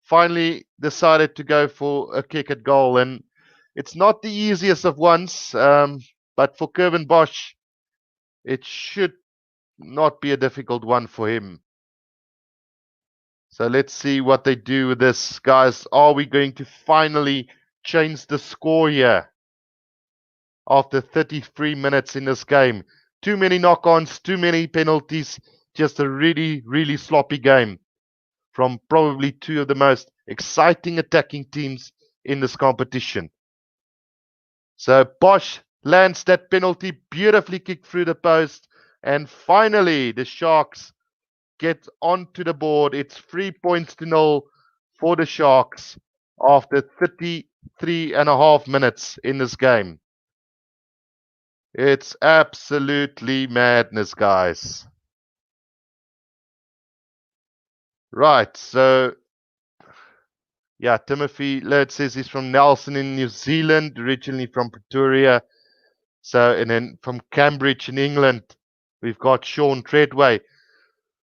finally decided to go for a kick at goal. And it's not the easiest of ones, but for Kevin Bosch, it should not be a difficult one for him. So let's see what they do with this, guys. Are we going to finally change the score here after 33 minutes in this game? Too many knock-ons, too many penalties, just a really, really sloppy game from probably two of the most exciting attacking teams in this competition. So Bosch lands that penalty, beautifully kicked through the post, and finally the Sharks get onto the board. It's 3 points to 0 for the Sharks after 3.5 minutes in this game. It's absolutely madness, guys. Right, so yeah, Timothy Lert says he's from Nelson in New Zealand, originally from Pretoria. So, and then from Cambridge in England, we've got Sean Treadway.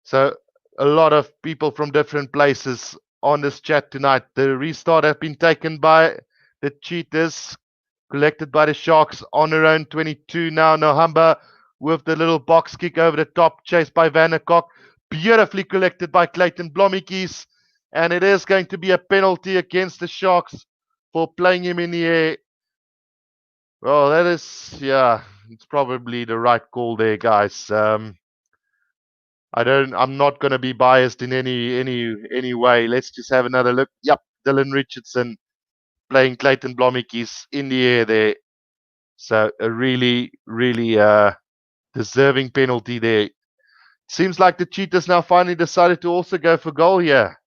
So, a lot of people from different places on this chat tonight. The restart has been taken by the Cheetahs, collected by the Sharks on their own 22 now. Nohamba with the little box kick over the top, chased by Vanderkok. Beautifully collected by Clayton Blommetjies. And it is going to be a penalty against the Sharks for playing him in the air. Well, that is, yeah, it's probably the right call there, guys. I'm not going to be biased in any way. Let's just have another look. Yep, Dylan Richardson playing Clayton Blommetjies in the air there. So a really deserving penalty there. Seems like the Cheetahs now finally decided to also go for goal here.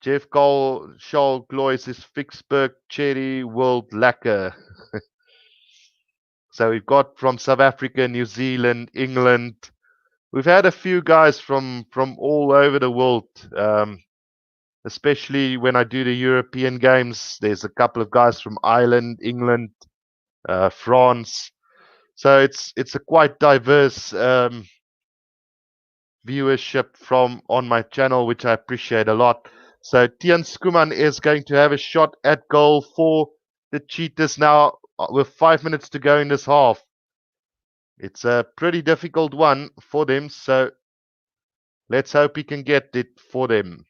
Jeff Cole, Charles Glois is Vicksburg, Cherry, World Lacquer. So we've got from South Africa, New Zealand, England. We've had a few guys from all over the world, especially when I do the European games. There's a couple of guys from Ireland, England, France. So it's a quite diverse viewership from on my channel, which I appreciate a lot. So Tian Skuman is going to have a shot at goal for the Cheetahs now with 5 minutes to go in this half. It's a pretty difficult one for them, so let's hope he can get it for them.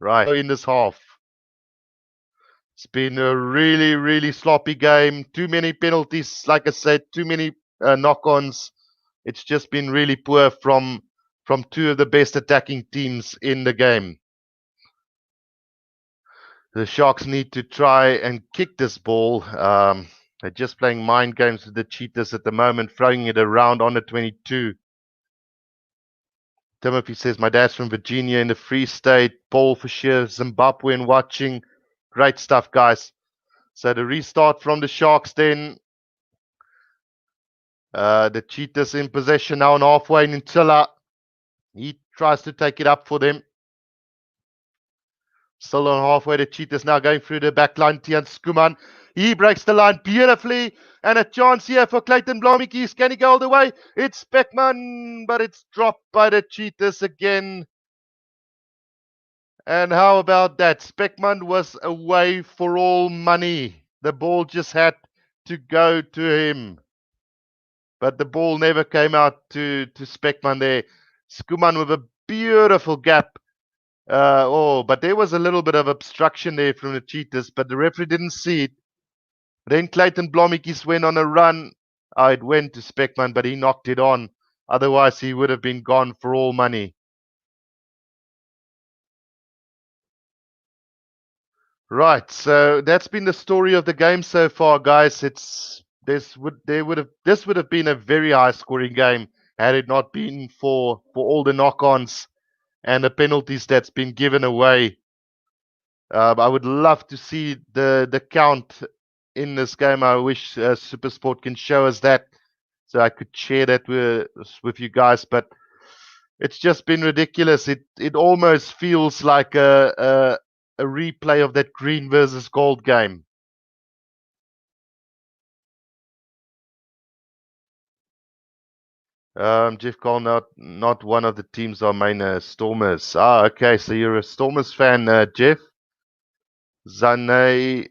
Right, in this half. It's been a really sloppy game. Too many penalties, like I said, too many knock-ons. It's just been really poor from two of the best attacking teams in the game. The Sharks need to try and kick this ball. They're just playing mind games with the Cheetahs at the moment, throwing it around on the 22. Timothy says, my dad's from Virginia in the Free State. Paul for sure, Zimbabwean watching. Great stuff, guys. So the restart from the Sharks then. The Cheetahs in possession now on halfway. Nintila, he tries to take it up for them. Still on halfway, the Cheetahs now going through the back line. Tian Skuman, he breaks the line beautifully. And a chance here for Clayton Blommetjies. Can he go all the way? It's Beckman, but it's dropped by the Cheetahs again. And how about that? Speckman was away for all money. The ball just had to go to him. But the ball never came out to Speckman there. Skuman with a beautiful gap. But there was a little bit of obstruction there from the Cheetahs, but the referee didn't see it. Then Clayton Blommetjies went on a run. It went to Speckman, but he knocked it on. Otherwise, he would have been gone for all money. Right, so that's been the story of the game so far, guys. This would have been a very high scoring game had it not been for all the knock-ons and the penalties that's been given away. I would love to see the count in this game. I wish Supersport can show us that so I could share that with you guys. But it's just been ridiculous. It almost feels like a replay of that green versus gold game. Jeff Cole, not one of the teams are main Stormers. Okay, so you're a Stormers fan, Jeff. Jane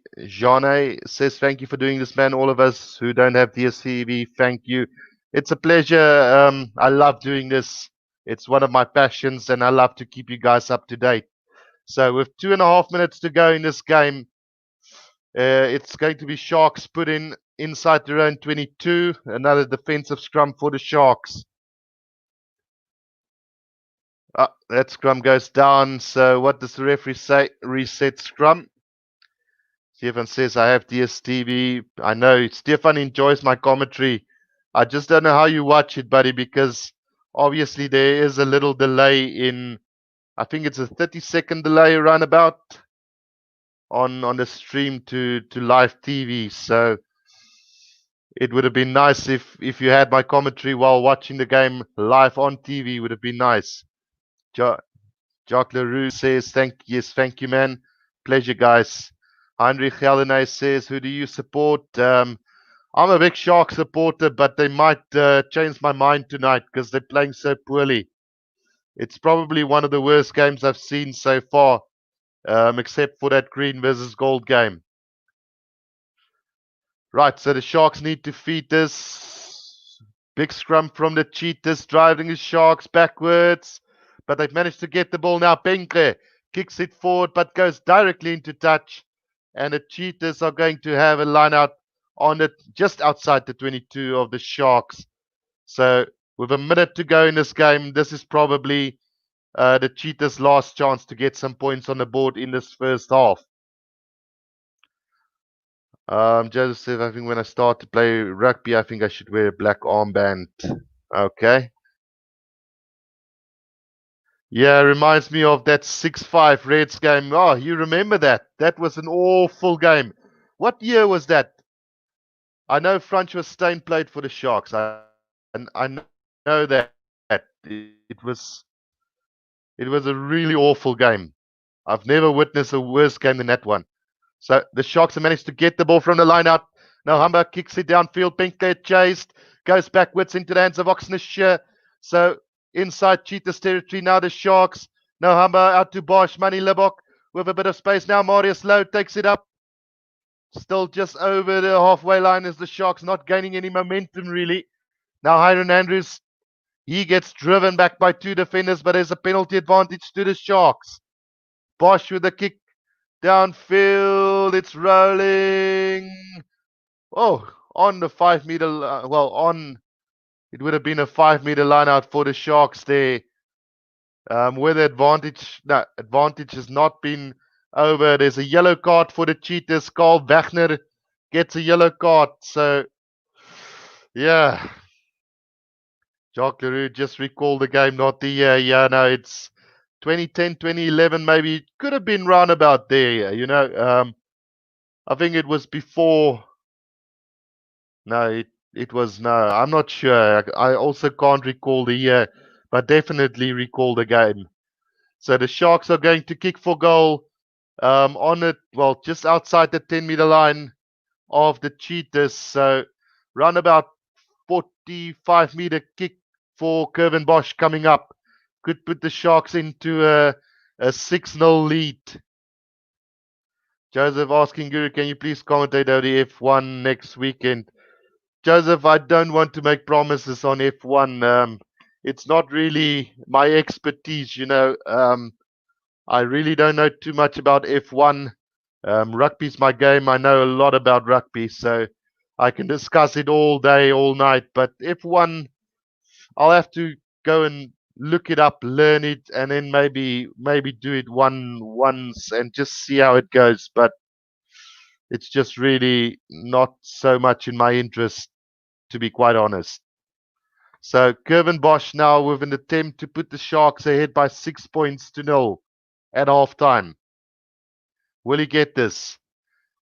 says, thank you for doing this, man. All of us who don't have DSTV, thank you. It's a pleasure. I love doing this. It's one of my passions, and I love to keep you guys up to date. So with 2.5 minutes to go in this game, it's going to be Sharks put inside their own 22. Another defensive scrum for the Sharks. That scrum goes down. So what does the referee say? Reset scrum. Stefan says, I have DSTV. I know Stefan enjoys my commentary. I just don't know how you watch it, buddy, because obviously there is a little delay in, I think it's a 30-second delay around about on the stream to live TV. So it would have been nice if you had my commentary while watching the game live on TV. Would have been nice. Jacques Leroux says, thank you, man. Pleasure, guys. Heinrich Hellenay says, who do you support? I'm a big Shark supporter, but they might change my mind tonight because they're playing so poorly. It's probably one of the worst games I've seen so far, except for that green versus gold game. Right, so the Sharks need to feed this. Big scrum from the Cheetahs, driving the Sharks backwards. But they've managed to get the ball now. Benke kicks it forward, but goes directly into touch. And the Cheetahs are going to have a line out on it just outside the 22 of the Sharks. So with a minute to go in this game, this is probably the Cheetahs' last chance to get some points on the board in this first half. Joseph, I think when I start to play rugby, I think I should wear a black armband. Okay. Yeah, reminds me of that 6-5 Reds game. Oh, you remember that? That was an awful game. What year was that? I know Francois Steyn played for the Sharks. I know that it was a really awful game. I've never witnessed a worse game than that one. So the Sharks have managed to get the ball from the line out. Now Humber kicks it downfield. Pinkley chased, goes backwards into the hands of Oxnashire. So inside Cheetahs territory now the Sharks. Now Humber out to Bosch. Manny Libok with a bit of space. Now Marius Lowe takes it up. Still just over the halfway line as the Sharks not gaining any momentum really. Now Hiron Andrews, he gets driven back by two defenders, but there's a penalty advantage to the Sharks. Bosch with the kick downfield. It's rolling. Oh, on the 5 meter, it would have been a 5 meter line out for the Sharks there. Where the advantage has not been over. There's a yellow card for the Cheetahs. Carl Wagner gets a yellow card. So, yeah. Jacques Leroux just recalled the game, not the year. Yeah, no, it's 2010, 2011, maybe. It could have been round about there, you know. I think it was before. No, it was no. I'm not sure. I also can't recall the year, but definitely recall the game. So the Sharks are going to kick for goal on it, well, just outside the 10-meter line of the Cheetahs. So round about 45-meter kick for Kevin Bosch coming up. Could put the Sharks into a 6-0 lead. Joseph asking Guru, can you please commentate on the F1 next weekend? Joseph, I don't want to make promises on F1. It's not really my expertise, you know. I really don't know too much about F1. Rugby's my game. I know a lot about rugby, so I can discuss it all day, all night. But F1, I'll have to go and look it up, learn it, and then maybe do it once and just see how it goes. But it's just really not so much in my interest, to be quite honest. So Kevin Bosch now with an attempt to put the Sharks ahead by 6 points to 0 at halftime. Will he get this?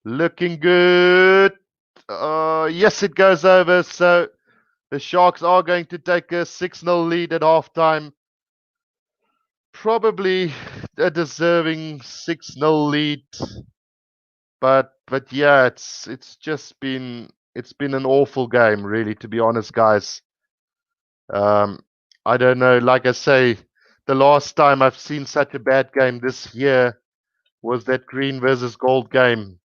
Looking good. Yes, it goes over. So the Sharks are going to take a 6-0 lead at halftime. Probably a deserving 6-0 lead. But yeah, it's just been an awful game, really, to be honest, guys. I don't know. Like I say, the last time I've seen such a bad game this year was that green versus gold game.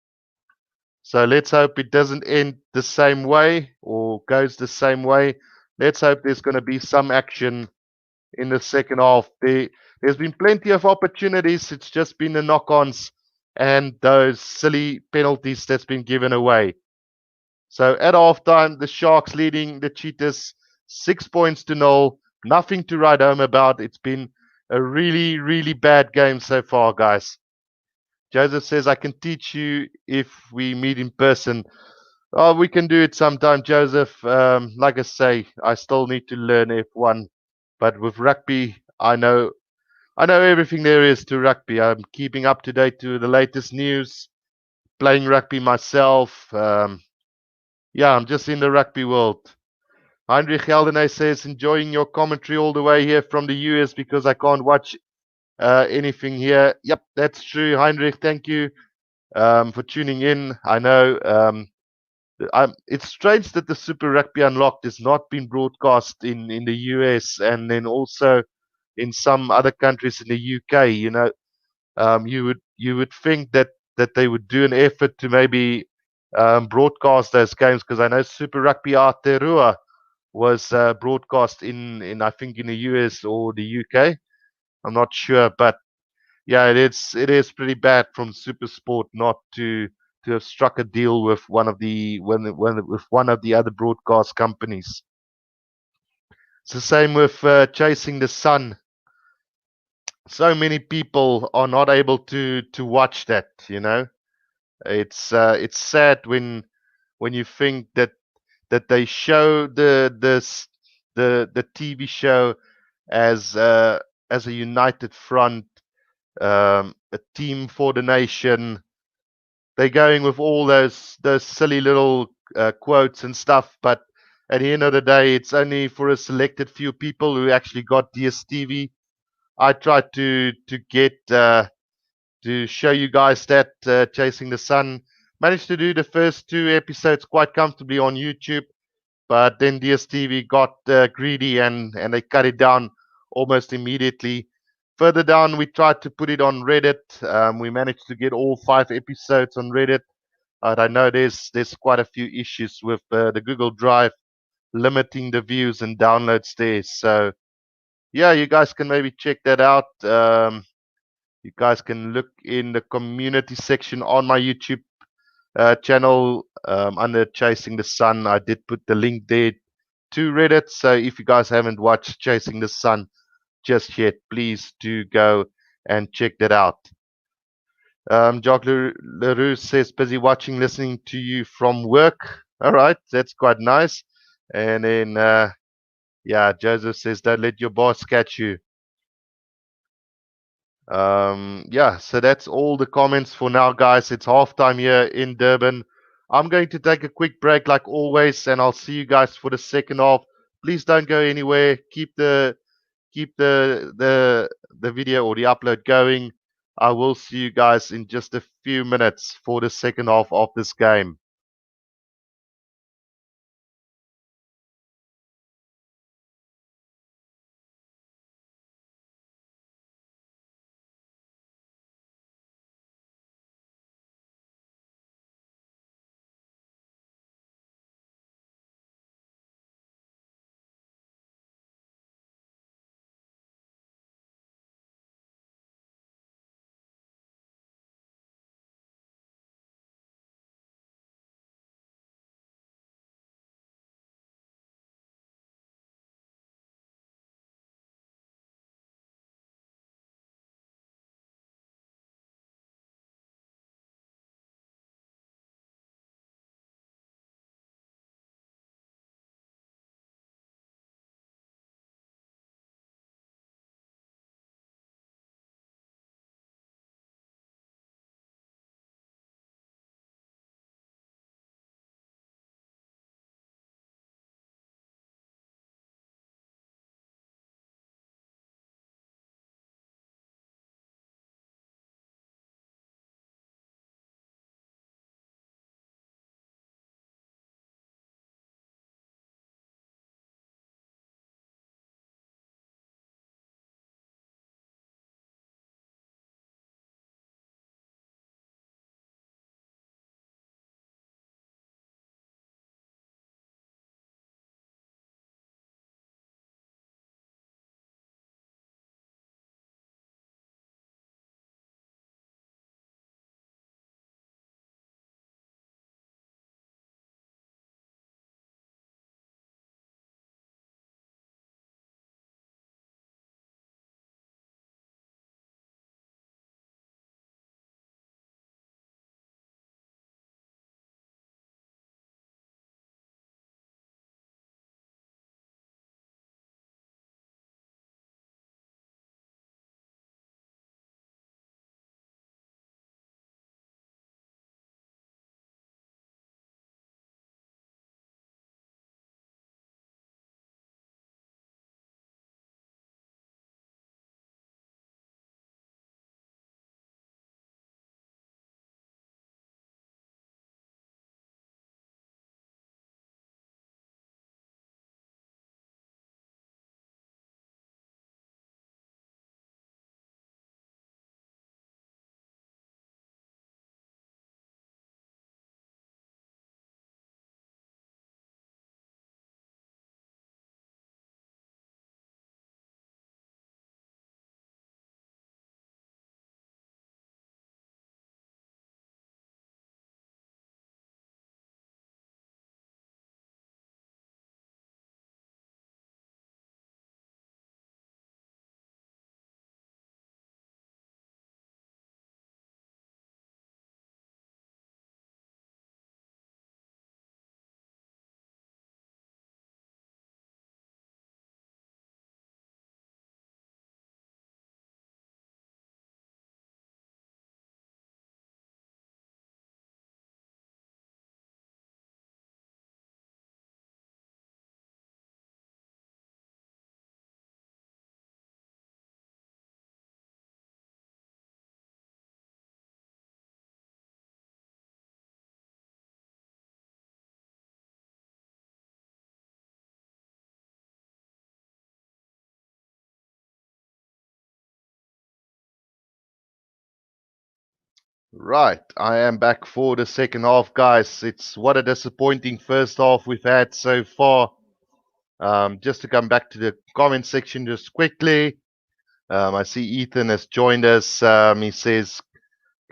So let's hope it doesn't end the same way or goes the same way. Let's hope there's going to be some action in the second half. There's been plenty of opportunities. It's just been the knock-ons and those silly penalties that's been given away. So at halftime, the Sharks leading the Cheetahs 6 points to 0. Nothing to write home about. It's been A really, really bad game so far, guys. Joseph says, I can teach you if we meet in person. Oh, we can do it sometime, Joseph. Like I say, I still need to learn F1. But with rugby, I know everything there is to rugby. I'm keeping up to date to the latest news, playing rugby myself. Yeah, I'm just in the rugby world. Heinrich Geldenay says, enjoying your commentary all the way here from the US because I can't watch anything here. Yep, that's true. Heinrich, thank you for tuning in. I know it's strange that the Super Rugby Unlocked has not been broadcast in the US and then also in some other countries in the UK. You would think that they would do an effort to maybe broadcast those games because I know Super Rugby Aotearoa was broadcast in I think in the US or the UK. I'm not sure, but yeah, it is pretty bad from SuperSport not to have struck a deal with with one of the other broadcast companies. It's the same with Chasing the Sun. So many people are not able to watch that. It's sad when you think that they show the TV show as as a united front, a team for the nation. They're going with all those silly little quotes and stuff, but at the end of the day, it's only for a selected few people who actually got DSTV. I tried to get to show you guys that Chasing the Sun managed to do the first two episodes quite comfortably on YouTube, but then DSTV got greedy and they cut it down almost immediately. Further down, we tried to put it on Reddit. We managed to get all 5 episodes on Reddit. I know there's quite a few issues with the Google Drive limiting the views and downloads there. So yeah, you guys can maybe check that out. You guys can look in the community section on my YouTube channel under Chasing the Sun. I did put the link there to Reddit. So if you guys haven't watched Chasing the Sun just yet, please do go and check that out. Jacques Leroux says, busy watching, listening to you from work. All right, that's quite nice. And then, yeah, Joseph says, don't let your boss catch you. Yeah, so that's all the comments for now, guys. It's halftime here in Durban. I'm going to take a quick break, like always, and I'll see you guys for the second half. Please don't go anywhere. Keep the video or the upload going. I will see you guys in just a few minutes for the second half of this game. Right, I am back for the second half, guys. It's what a disappointing first half we've had so far. Just to come back to the comment section just quickly. I see Ethan has joined us. He says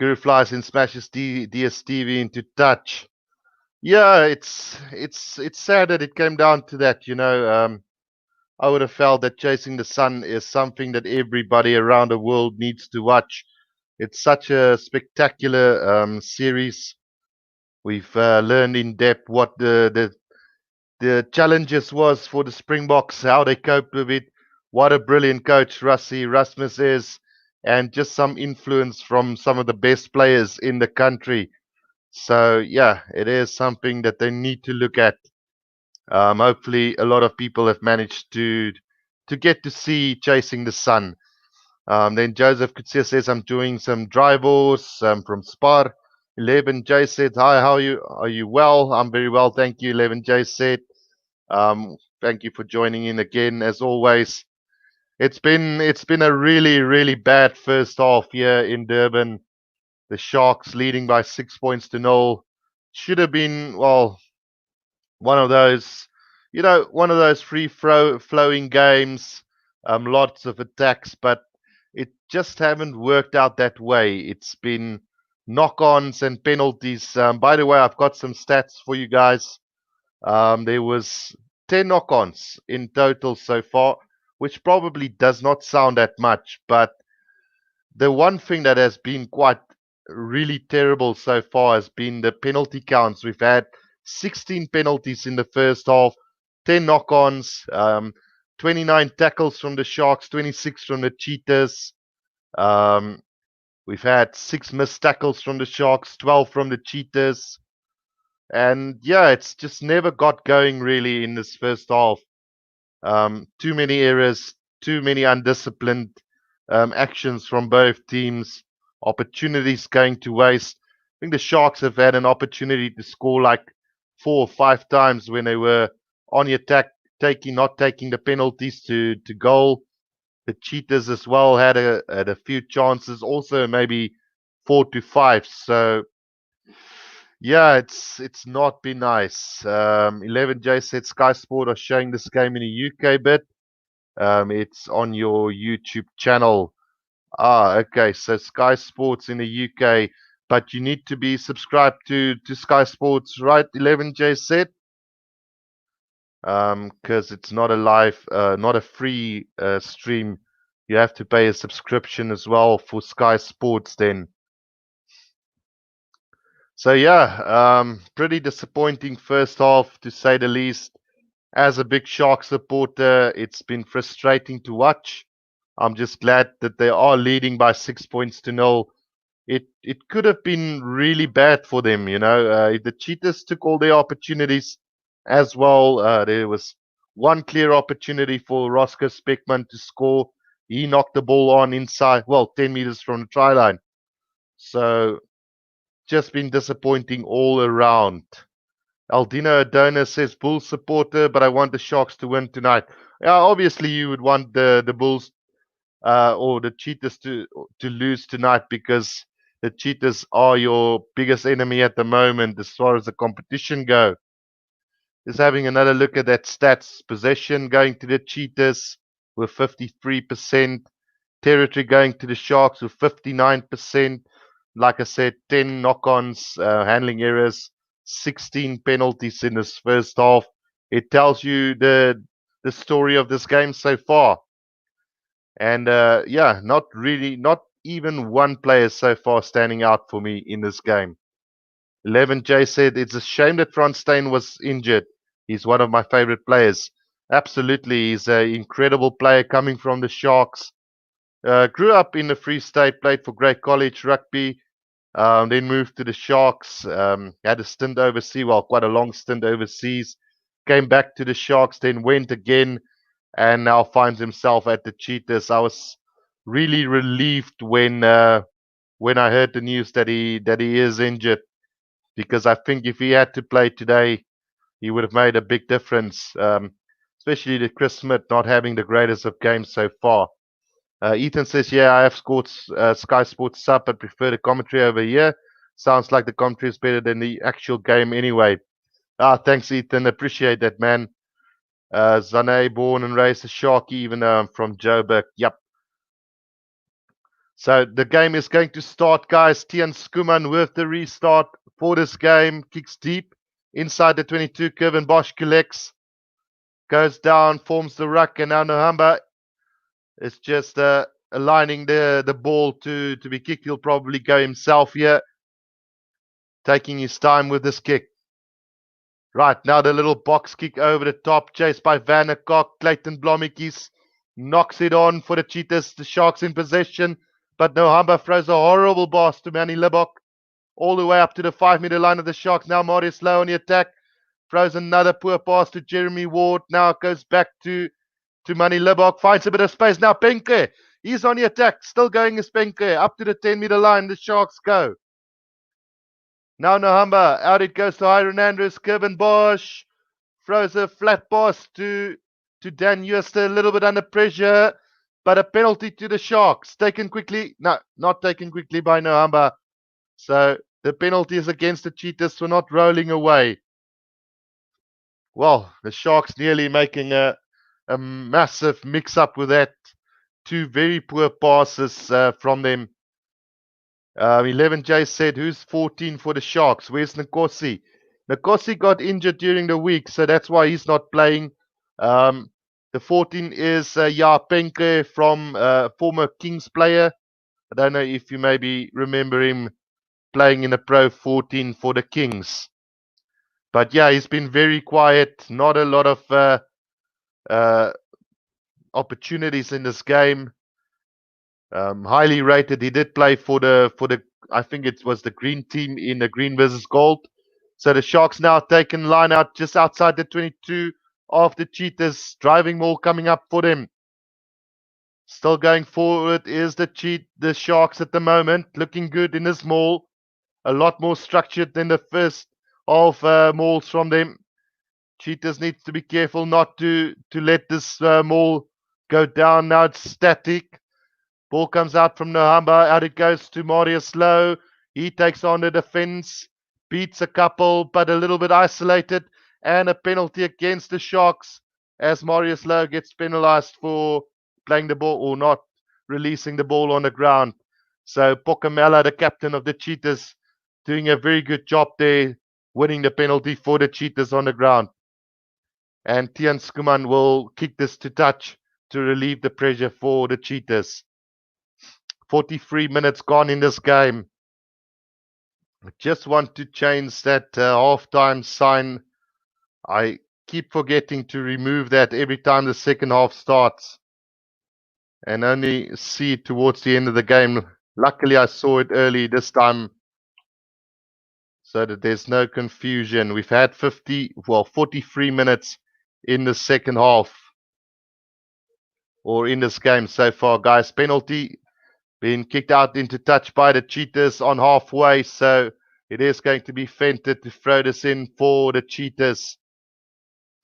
Guru flies and smashes DSTV into touch. Yeah, it's sad that it came down to that. I would have felt that chasing the sun is something that everybody around the world needs to watch. It's such a spectacular series. We've learned in depth what the challenges was for the Springboks, how they coped with it. What a brilliant coach Rasmus is, and just some influence from some of the best players in the country. So yeah, it is something that they need to look at. Hopefully, a lot of people have managed to get to see Chasing the Sun. Then Joseph Kutsia says, I'm doing some drivers from Spar. 11J said, hi, how are you? Are you well? I'm very well, thank you. 11J said, thank you for joining in again, as always. It's been a really bad first half here in Durban. The Sharks leading by 6 points to 0. Should have been, well, one of those, one of those flowing games, lots of attacks, but it just haven't worked out that way. It's been knock-ons and penalties. By the way, I've got some stats for you guys. There was 10 knock-ons in total so far, which probably does not sound that much, but the one thing that has been quite really terrible so far has been the penalty counts. We've had 16 penalties in the first half, 10 knock-ons, 29 tackles from the Sharks, 26 from the Cheetahs. Um, we've had 6 missed tackles from the Sharks, 12 from the Cheetahs. And yeah, it's just never got going really in this first half. Too many errors, too many undisciplined actions from both teams, opportunities going to waste. I think the Sharks have had an opportunity to score like 4 or 5 times when they were on the attack, not taking the penalties to goal. The Cheetahs as well had a few chances, also maybe 4 to 5. So yeah, it's not been nice. 11J said Sky Sport are showing this game in the UK bit. It's on your YouTube channel. Okay. So Sky Sports in the UK, but you need to be subscribed to Sky Sports, right? 11J said, because it's not a live, not a free stream. You have to pay a subscription as well for Sky Sports. Then, so yeah, pretty disappointing first half to say the least. As a big Shark supporter, it's been frustrating to watch. I'm just glad that they are leading by 6 points to 0. It could have been really bad for them, If the Cheetahs took all their opportunities as well. There was one clear opportunity for Roscoe Speckman to score. He knocked the ball on inside, well, 10 meters from the try line. So just been disappointing all around. Aldino Adona says Bulls supporter, but I want the Sharks to win tonight. Yeah, obviously you would want the Bulls or the Cheetahs to lose tonight because the Cheetahs are your biggest enemy at the moment as far as the competition go. Just having another look at that stats. Possession going to the Cheetahs with 53%. Territory going to the Sharks with 59%. Like I said, 10 knock-ons, handling errors, 16 penalties in this first half. It tells you the story of this game so far. And yeah, not even one player so far standing out for me in this game. 11J said, it's a shame that Franz Steyn was injured. He's one of my favorite players. Absolutely, he's an incredible player coming from the Sharks. Grew up in the Free State, played for Great College Rugby, then moved to the Sharks, had a stint overseas, well, quite a long stint overseas, came back to the Sharks, then went again, and now finds himself at the Cheetahs. I was really relieved when I heard the news that he is injured, because I think if he had to play today, he would have made a big difference, especially to Chris Smith not having the greatest of games so far. Ethan says, yeah, I have scored Sky Sports sub, but prefer the commentary over here. Sounds like the commentary is better than the actual game anyway. Thanks, Ethan. Appreciate that, man. Zane, born and raised a Sharky, even though I'm from Joburg. Yep. So the game is going to start, guys. Tian Skuman with the restart for this game. Kicks deep inside the 22. Kevin Bosch collects. Goes down, forms the ruck, and now Nohamba is just aligning the ball to be kicked. He'll probably go himself here, taking his time with this kick. Right, now the little box kick over the top, chased by Van der Kok. Clayton Blommetjies knocks it on for the Cheetahs. The Sharks in possession, but Nohamba throws a horrible pass to Manny Libok all the way up to the 5-meter line of the Sharks. Now Marius Low on the attack, throws another poor pass to Jeremy Ward. Now it goes back to Manny Libok, finds a bit of space. Now Penke, he's on the attack, still going as Penke, up to the 10-meter line. The Sharks go. Now Nohamba, out it goes to Hiron Andrews. Kevin Bosch throws a flat pass to Dan Euster, a little bit under pressure, but a penalty to the Sharks. Taken quickly. No, not taken quickly by Nohamba. So the penalty is against the Cheetahs for not rolling away. Well, the Sharks nearly making a massive mix-up with that. Two very poor passes from them. 11J said, who's 14 for the Sharks? Where's Nkosi? Nkosi got injured during the week, so that's why he's not playing. The 14 is Penke from former Kings player. I don't know if you maybe remember him playing in the Pro 14 for the Kings. But yeah, he's been very quiet. Not a lot of opportunities in this game. Highly rated. He did play for the I think it was the green team in the green versus gold. So the Sharks now taking line out just outside the 22 of the Cheetahs. Driving ball coming up for them. Still going forward is the Sharks at the moment. Looking good in this maul. A lot more structured than the first of mauls from them. Cheetahs needs to be careful not to let this maul go down. Now it's static. Ball comes out from Nohamba. Out it goes to Marius Low. He takes on the defense. Beats a couple, but a little bit isolated. And a penalty against the Sharks as Marius Low gets penalized for playing the ball or not releasing the ball on the ground. So Pokamela, the captain of the Cheetahs, doing a very good job there, winning the penalty for the Cheetahs on the ground. And Tian Skuman will kick this to touch to relieve the pressure for the Cheetahs. 43 minutes gone in this game. I just want to change that halftime sign. I keep forgetting to remove that every time the second half starts and only see it towards the end of the game. Luckily, I saw it early this time so that there's no confusion. We've had 43 minutes in the second half or in this game so far, guys. Penalty being kicked out into touch by the Cheetahs on halfway, so it is going to be Fenton to throw this in for the Cheetahs.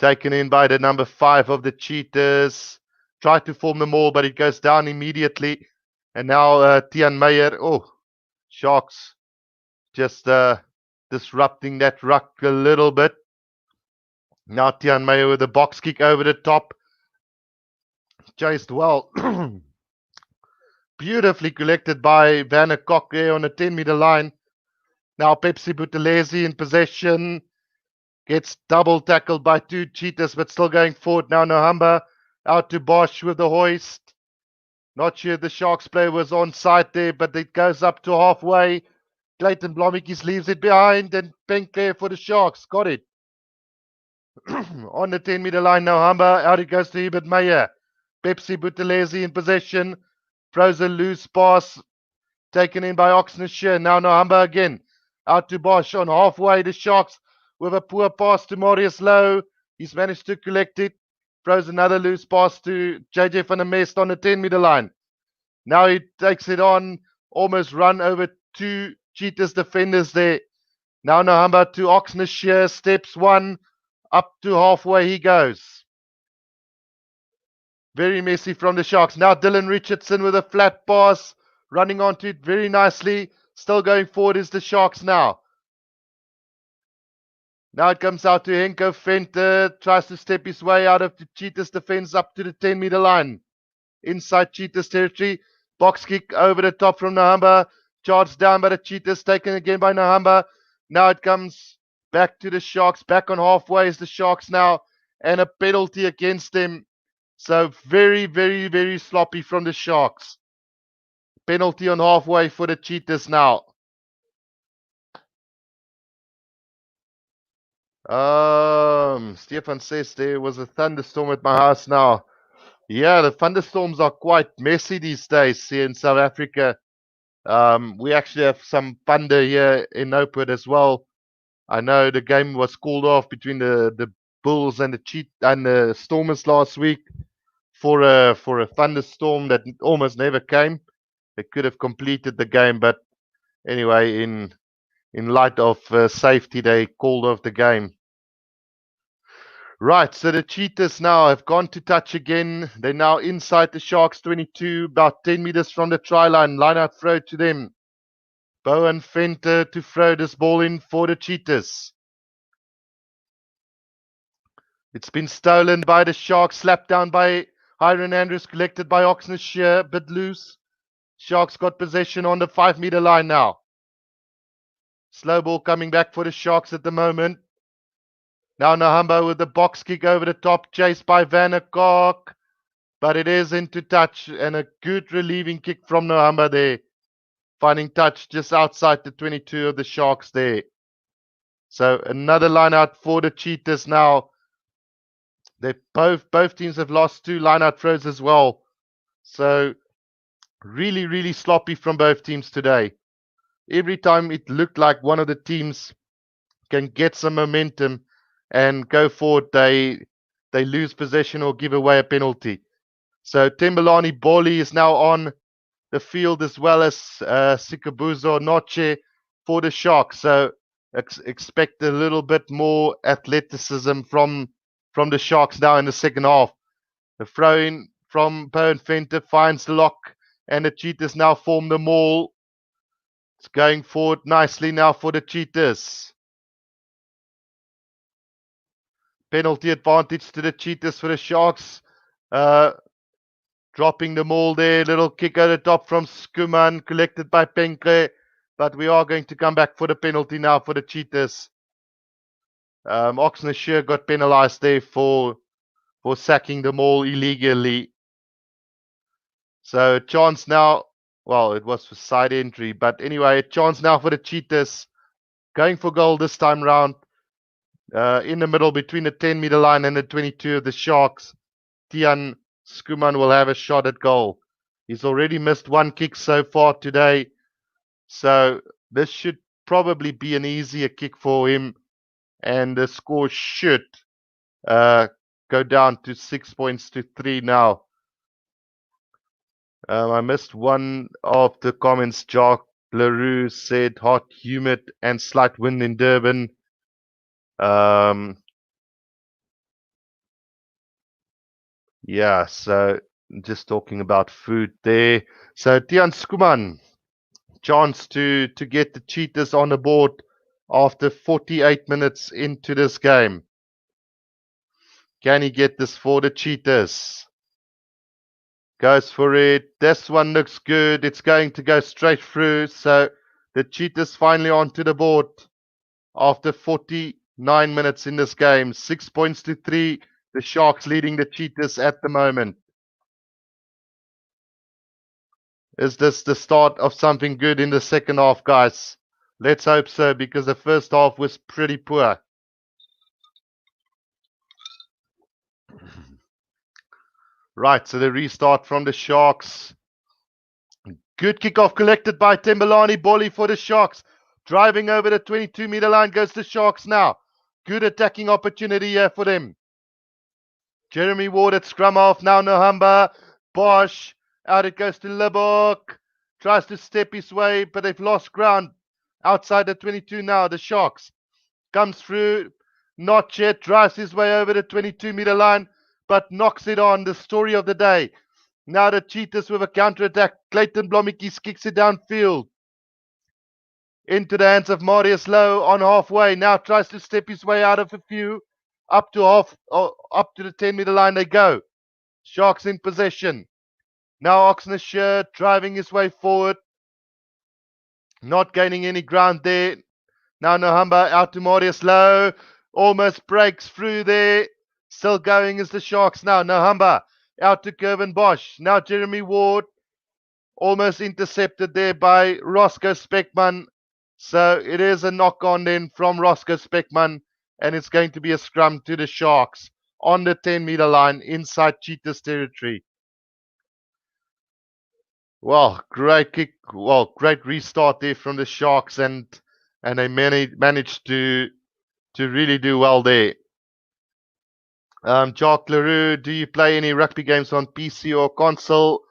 Taken in by the number 5 of the Cheetahs. Tried to form the maul, but it goes down immediately. And now Tian Meyer. Oh, Sharks just disrupting that ruck a little bit. Now Tian Meyer with a box kick over the top. Chased well. Beautifully collected by Van der Kok there on the 10-meter line. Now Pepsi Buthelezi in possession. Gets double tackled by two Cheetahs, but still going forward. Now Nohamba out to Bosch with the hoist. Not sure the Sharks player was on side there, but it goes up to halfway. Clayton Blommetjies leaves it behind, and Penke for the Sharks. Got it. On the 10-meter line, Nohamba. Out it goes to Hubert Meyer. Pepsi Buthelezi in possession. Throws a loose pass. Taken in by Oxnashire. Now Nohamba again. Out to Bosch on halfway. The Sharks with a poor pass to Marius Low. He's managed to collect it. Throws another loose pass to JJ van der Mest on the 10-meter line. Now he takes it on. Almost run over two Cheetahs defenders there. Now Nohamba to Oxnashire. Steps one. Up to halfway he goes. Very messy from the Sharks. Now Dylan Richardson with a flat pass, running onto it very nicely. Still going forward is the Sharks now. Now it comes out to Henko Venter. Tries to step his way out of the Cheetahs defense up to the 10-meter line. Inside Cheetahs territory. Box kick over the top from Nahamba. Charged down by the Cheetahs. Taken again by Nahamba. Now it comes back to the Sharks. Back on halfway is the Sharks now. And a penalty against them. So very, very, very sloppy from the Sharks. Penalty on halfway for the Cheetahs now. Stefan says there was a thunderstorm at my house now. Yeah, the thunderstorms are quite messy these days here in South Africa. We actually have some thunder here in Oakwood as well. I know the game was called off between the Bulls and the Stormers last week for a thunderstorm that almost never came. They could have completed the game, but anyway, in light of safety, they called off the game. Right, so the Cheetahs now have gone to touch again. They're now inside the Sharks 22, about 10 meters from the try line. Line out throw to them. Bowen Venter to throw this ball in for the Cheetahs. It's been stolen by the Sharks, slapped down by Hiron Andrews, collected by Oxnard Shear, bit loose. Sharks got possession on the 5-meter line now. Slow ball coming back for the Sharks at the moment. Now Nahamba with the box kick over the top, chased by Vannecock. But it is into touch, and a good relieving kick from Nahamba there. Finding touch just outside the 22 of the Sharks there. So another line out for the Cheetahs now. They both teams have lost 2 line out throws as well. So really, really sloppy from both teams today. Every time it looked like one of the teams can get some momentum and go forward, they lose possession or give away a penalty. So Tembelani Boli is now on the field, as well as Sikabuzo Noche for the Sharks. So expect a little bit more athleticism from the Sharks now in the second half. The throw in from Bowen Venter finds the lock, and the Cheetahs now form the maul. It's going forward nicely now for the Cheetahs. Penalty advantage to the Cheetahs for the Sharks. Dropping the maul there. Little kick at the top from Skuman, collected by Penke. But we are going to come back for the penalty now for the Cheetahs. Oxnard Shear got penalized there for sacking the maul illegally. So a chance now. Well, it was for side entry. But anyway, a chance now for the Cheetahs. Going for goal this time round. In the middle between the 10-meter line and the 22 of the Sharks. Tian Skuman will have a shot at goal. He's already missed 1 kick so far today. So this should probably be an easier kick for him. And the score should go down to 6 points to 3 now. I missed one of the comments. Jacques Leroux said hot, humid, and slight wind in Durban. Yeah, so just talking about food there. So Tian Skuman, chance to get the Cheetahs on the board after 48 minutes into this game. Can he get this for the Cheetahs? Goes for it. This one looks good. It's going to go straight through. So the Cheetahs finally onto the board after 49 minutes in this game. 6 points to 3. The Sharks leading the Cheetahs at the moment. Is this the start of something good in the second half, guys? Let's hope so, because the first half was pretty poor. Right, so the restart from the Sharks. Good kickoff collected by Tembelani Boli for the Sharks. Driving over the 22-meter line goes the Sharks now. Good attacking opportunity here for them. Jeremy Ward at scrum half now. Nahamba. Bosch. Out it goes to Libok. Tries to step his way, but they've lost ground. Outside the 22 now, the Sharks. Comes through. Not yet. Drives his way over the 22-meter line. but knocks it on. The story of the day. Now the Cheetahs with a counter-attack. Clayton Blommetjies kicks it downfield. Into the hands of Marius Lowe on halfway. Now tries to step his way out of a few. Up to the 10-meter line they go. Sharks in possession. Now Oxnashire driving his way forward. Not gaining any ground there. Now Nohamba out to Marius Lowe. Almost breaks through there. Still going is the Sharks now. Nohamba out to Kevin Bosch. Now Jeremy Ward. Almost intercepted there by Roscoe Speckman. So it is a knock on then from Roscoe Speckman. And it's going to be a scrum to the Sharks on the 10-meter line inside Cheetahs territory. Well, great kick. Well, great restart there from the Sharks, and they managed to really do well there. Jacques Leroux, do you play any rugby games on PC or console?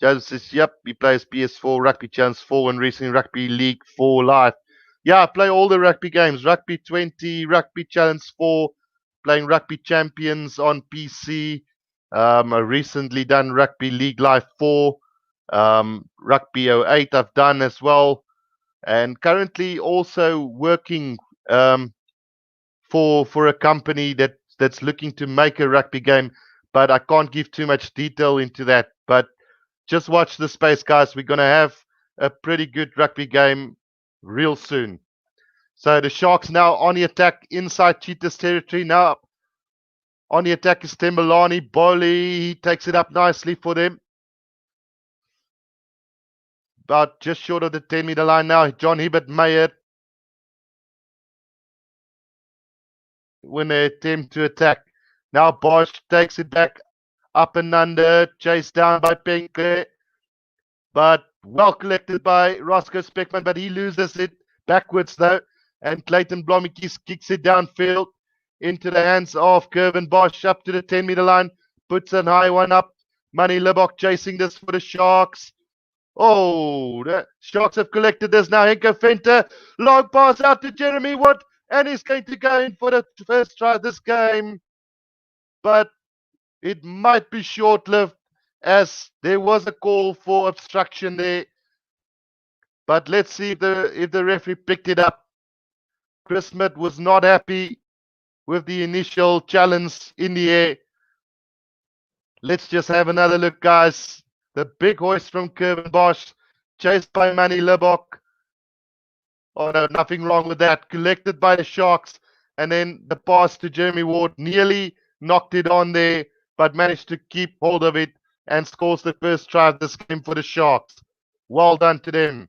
Joseph says, yep, he plays PS4, Rugby Challenge 4, and recently Rugby League 4 Live. Yeah, I play all the rugby games, Rugby 20, Rugby Challenge 4, playing Rugby Champions on PC. I recently done Rugby League Live 4. Rugby 08 I've done as well, and currently also working for a company that's looking to make a rugby game, but I can't give too much detail into that. But just watch the space, guys. We're gonna have a pretty good rugby game real soon. So the Sharks now on the attack inside Cheetahs territory. Now on the attack is Tembalani. Boli, he takes it up nicely for them. About just short of the 10-meter line now. John Hibbert Mayer when they attempt to attack. Now Bosch takes it back up and under, chased down by Penke, but well collected by Roscoe Speckman, but he loses it backwards though, and Clayton Blommetjies kicks it downfield into the hands of Kevin Bosch up to the 10-meter line, puts a high one up. Manny Lebok chasing this for the Sharks. Oh, the Sharks have collected this now. Henko Venter, long pass out to Jeremy Wood, and he's going to go in for the first try of this game. But it might be short-lived as there was a call for obstruction there. But let's see if the referee picked it up. Chris Smith was not happy with the initial challenge in the air. Let's just have another look, guys. The big hoist from Kevin Bosch, chased by Manny Lebok. Oh no, nothing wrong with that. Collected by the Sharks, and then the pass to Jeremy Ward nearly knocked it on there, but managed to keep hold of it and scores the first try of this game for the Sharks. Well done to them.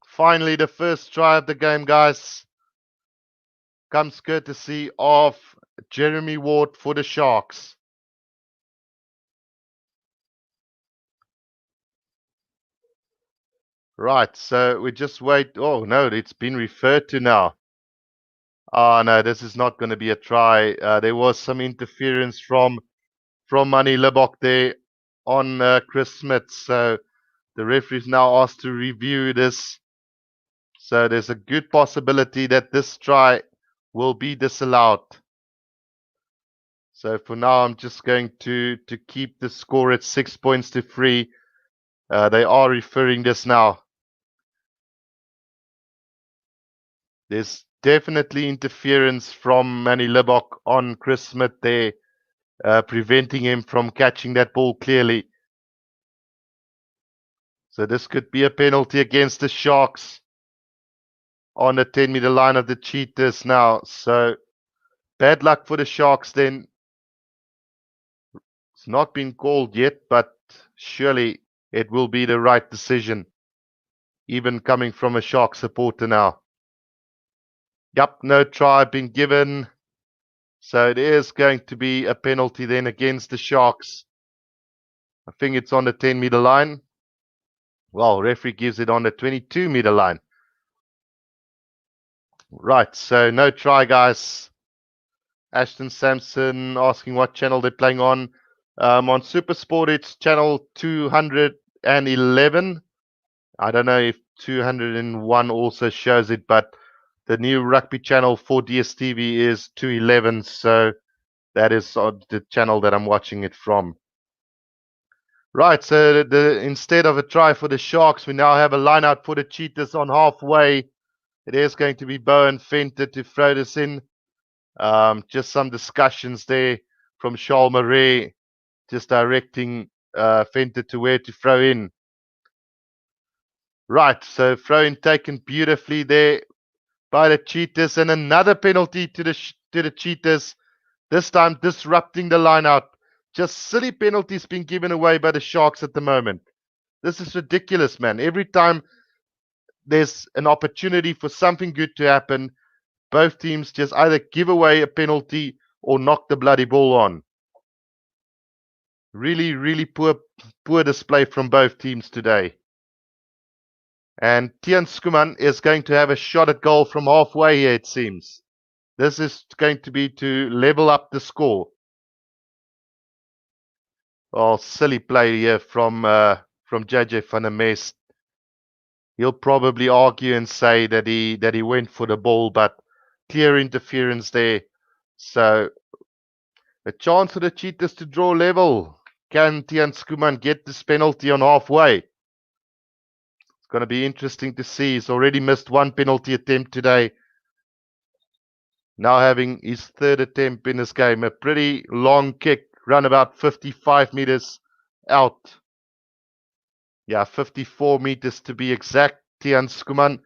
Finally, the first try of the game, guys, comes courtesy of Jeremy Ward for the Sharks. Right, so we just wait. Oh, no, it's been referred to now. Oh, no, this is not going to be a try. There was some interference from Manny Lebok there on Chris Smith. So the referee is now asked to review this. So there's a good possibility that this try will be disallowed. So for now, I'm just going to keep the score at 6 points to 3. They are referring this now. There's definitely interference from Manny Lebok on Chris Smith there, preventing him from catching that ball clearly. So this could be a penalty against the Sharks on the 10-meter line of the Cheetahs now. So bad luck for the Sharks then. It's not been called yet, but surely it will be the right decision, even coming from a Shark supporter now. Yep, no try been given. So it is going to be a penalty then against the Sharks. I think it's on the 10-meter line. Well, referee gives it on the 22-meter line. Right, so no try, guys. Ashton Sampson asking what channel they're playing on. On Supersport, it's channel 211. I don't know if 201 also shows it, but the new rugby channel for DSTV is 211. So That is on the channel that I'm watching it from. Right, so instead of a try for the Sharks, we now have a line out for the Cheetahs on halfway. It is going to be Bowen Fenter to throw this in. Just some discussions there from Charles Marais, just directing Fenter to where to throw in. Right, so throw in taken beautifully there by the Cheetahs, and another penalty to the Cheetahs. This time disrupting the line out. Just silly penalties being given away by the Sharks at the moment. This is ridiculous, man. Every time there's an opportunity for something good to happen, both teams just either give away a penalty or knock the bloody ball on. Really, really poor display from both teams today. And Tiaan Schoeman is going to have a shot at goal from halfway here, it seems. This is going to be to level up the score. Oh, silly play here from JJ van der Mest. He'll probably argue and say that he went for the ball, but clear interference there. So a chance for the Cheetahs to draw level. Can Tiaan Schoeman get this penalty on halfway? It's going to be interesting to see. He's already missed one penalty attempt today. Now having his third attempt in this game. A pretty long kick, run about 55 meters out. Yeah, 54 meters to be exact. Tiaan Schoeman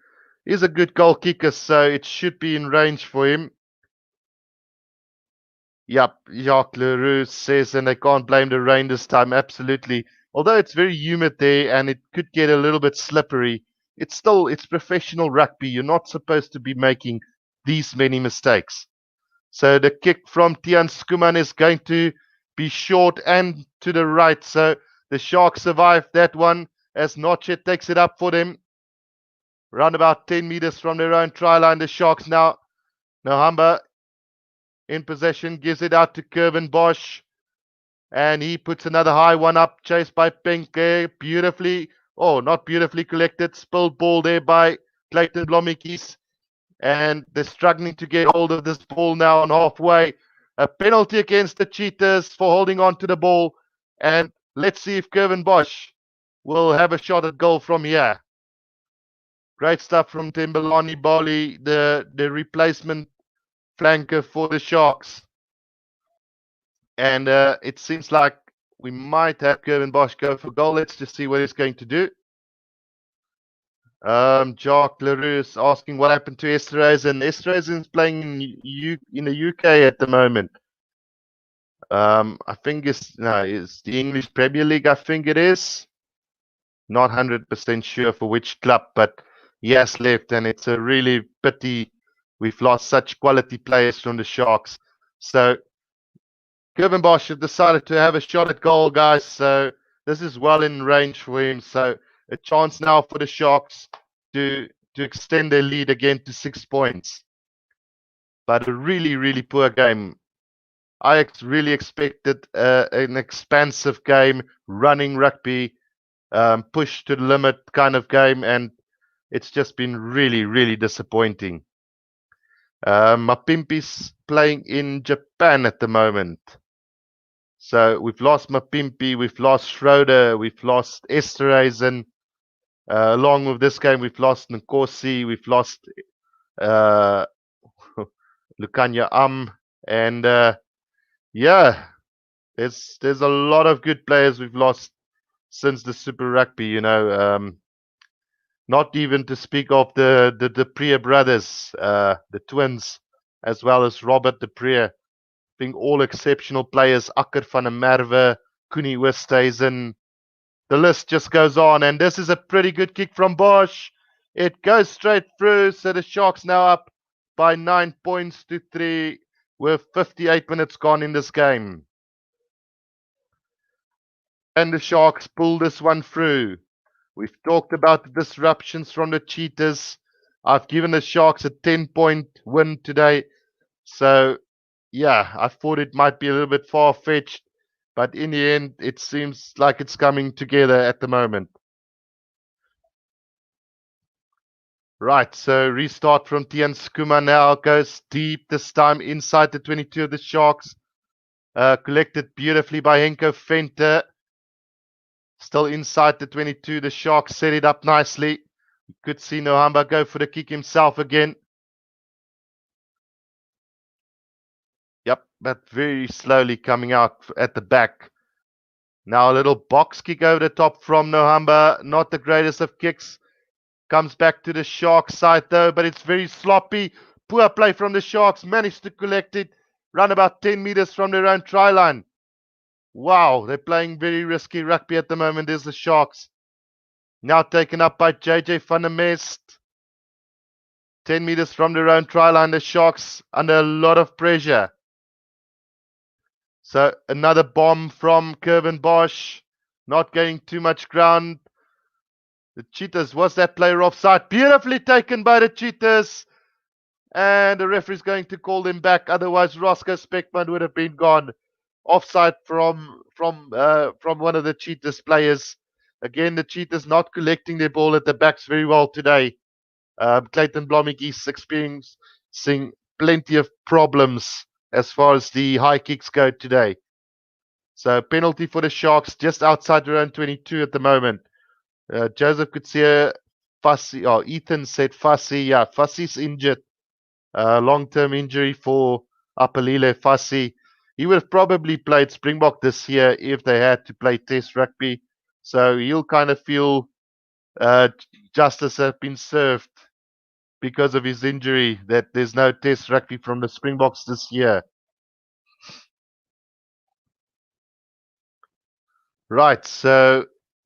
is a good goal kicker, so it should be in range for him. Yep, Jacques Leroux says, and they can't blame the rain this time. Absolutely. Although it's very humid there and it could get a little bit slippery, it's professional rugby. You're not supposed to be making these many mistakes. So the kick from Tiaan Schoeman is going to be short and to the right. So the Sharks survive that one as Notchet takes it up for them. Around about 10 meters from their own try line, the Sharks now. Nohamba in possession, gives it out to Kevin Bosch. And he puts another high one up, chased by Penke. Beautifully, not beautifully collected. Spilled ball there by Clayton Blommetjies. And they're struggling to get hold of this ball now on halfway. A penalty against the Cheetahs for holding on to the ball. And let's see if Kevin Bosch will have a shot at goal from here. Great stuff from Tembelani Bali, the replacement flanker for the Sharks. And it seems like we might have Kevin Bosch go for goal. Let's just see what he's going to do. Jacques Leroux is asking what happened to Esterhuizen. Esterhuizen is playing in the UK at the moment. I think it's the English Premier League, I think it is. Not 100% sure for which club, but he has left, and it's a really pity we've lost such quality players from the Sharks. So Kevin Bosch have decided to have a shot at goal, guys. So this is well in range for him. So a chance now for the Sharks to extend their lead again to 6 points. But a really, really poor game. I really expected an expansive game, running rugby, push to the limit kind of game, and it's just been really, really disappointing. Mapimpi's playing in Japan at the moment. So we've lost Mapimpi, we've lost Schroeder, we've lost Esterhuizen. Along with this game, we've lost Nkosi, we've lost Lukanya and there's a lot of good players we've lost since the Super Rugby. Not even to speak of the De Prier brothers, the twins, as well as Robert De Prier. I think all exceptional players. Akker van der Merwe, Koenie Oosthuizen. The list just goes on, and this is a pretty good kick from Bosch. It goes straight through, so the Sharks now up by 9 points to 3 with 58 minutes gone in this game. And the Sharks pull this one through. We've talked about the disruptions from the Cheetahs. I've given the Sharks a 10-point win today. So, yeah, I thought it might be a little bit far-fetched. But in the end, it seems like it's coming together at the moment. Right, so restart from Tiaan Schoeman now. Goes deep this time inside the 22 of the Sharks. Collected beautifully by Henko Venter. Still inside the 22. The Sharks set it up nicely. You could see Nohamba go for the kick himself again. Yep, but very slowly coming out at the back. Now a little box kick over the top from Nohamba. Not the greatest of kicks. Comes back to the Sharks side though, but it's very sloppy. Poor play from the Sharks. Managed to collect it. Run about 10 meters from their own try line. Wow, they're playing very risky rugby at the moment. There's the Sharks. Now taken up by JJ van der Mest. 10 meters from their own try line. The Sharks under a lot of pressure. So another bomb from Kervin Bosch. Not getting too much ground. The Cheetahs, was that player offside? Beautifully taken by the Cheetahs. And the referee's going to call them back. Otherwise, Roscoe Speckman would have been gone. Offside from one of the Cheetahs players. Again, the Cheetahs not collecting their ball at the backs very well today. Clayton Blomik is experiencing plenty of problems as far as the high kicks go today. So penalty for the Sharks just outside their own 22 at the moment. Joseph could see a Fussy. Oh, Ethan said Fussy. Yeah, Fussy's injured. Long-term injury for Apalile Fussy. He would have probably played Springbok this year if they had to play Test rugby. So he'll kind of feel justice has been served because of his injury, that there's no Test rugby from the Springboks this year. Right, so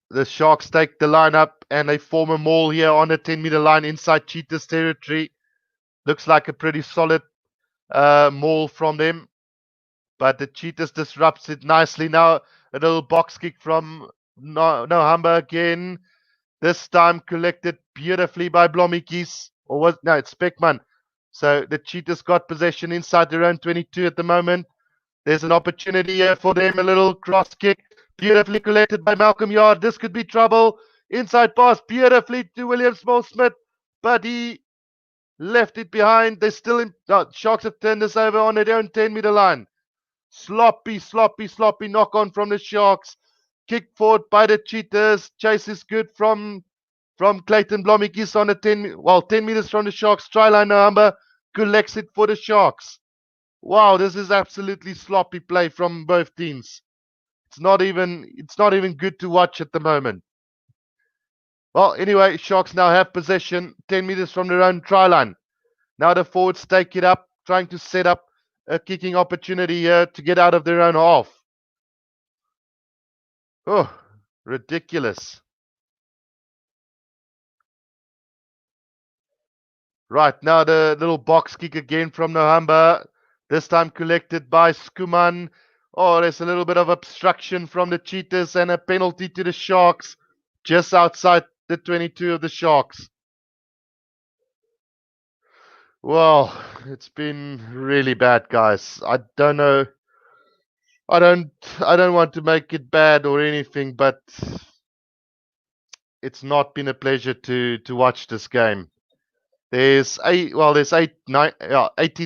the Sharks take the line up and they form a maul here on the 10-meter line inside Cheetahs territory. Looks like a pretty solid maul from them. But the Cheetahs disrupts it nicely. Now a little box kick from Nohamba again. This time collected beautifully by Blomikis. It's Speckman. So the Cheetahs got possession inside their own 22 at the moment. There's an opportunity here for them. A little cross kick. Beautifully collected by Malcolm Yard. This could be trouble. Inside pass beautifully to William Small-Smith. But he left it behind. They're still in. Sharks have turned this over on their own 10-meter line. Sloppy knock on from the Sharks. Kick forward by the Cheetahs. Chase is good from Clayton Blomikis on the 10 meters from the Sharks. Try line number collects it for the Sharks. Wow, this is absolutely sloppy play from both teams. It's not even good to watch at the moment. Well, anyway, Sharks now have possession 10 meters from their own try line. Now the forwards take it up, trying to set up a kicking opportunity here to get out of their own half. Oh, ridiculous. Right, now the little box kick again from Nohamba. This time collected by Skuman. Oh, there's a little bit of obstruction from the Cheetahs and a penalty to the Sharks just outside the 22 of the Sharks. Well, it's been really bad, guys. I don't know. I don't want to make it bad or anything, but it's not been a pleasure to watch this game. There's 18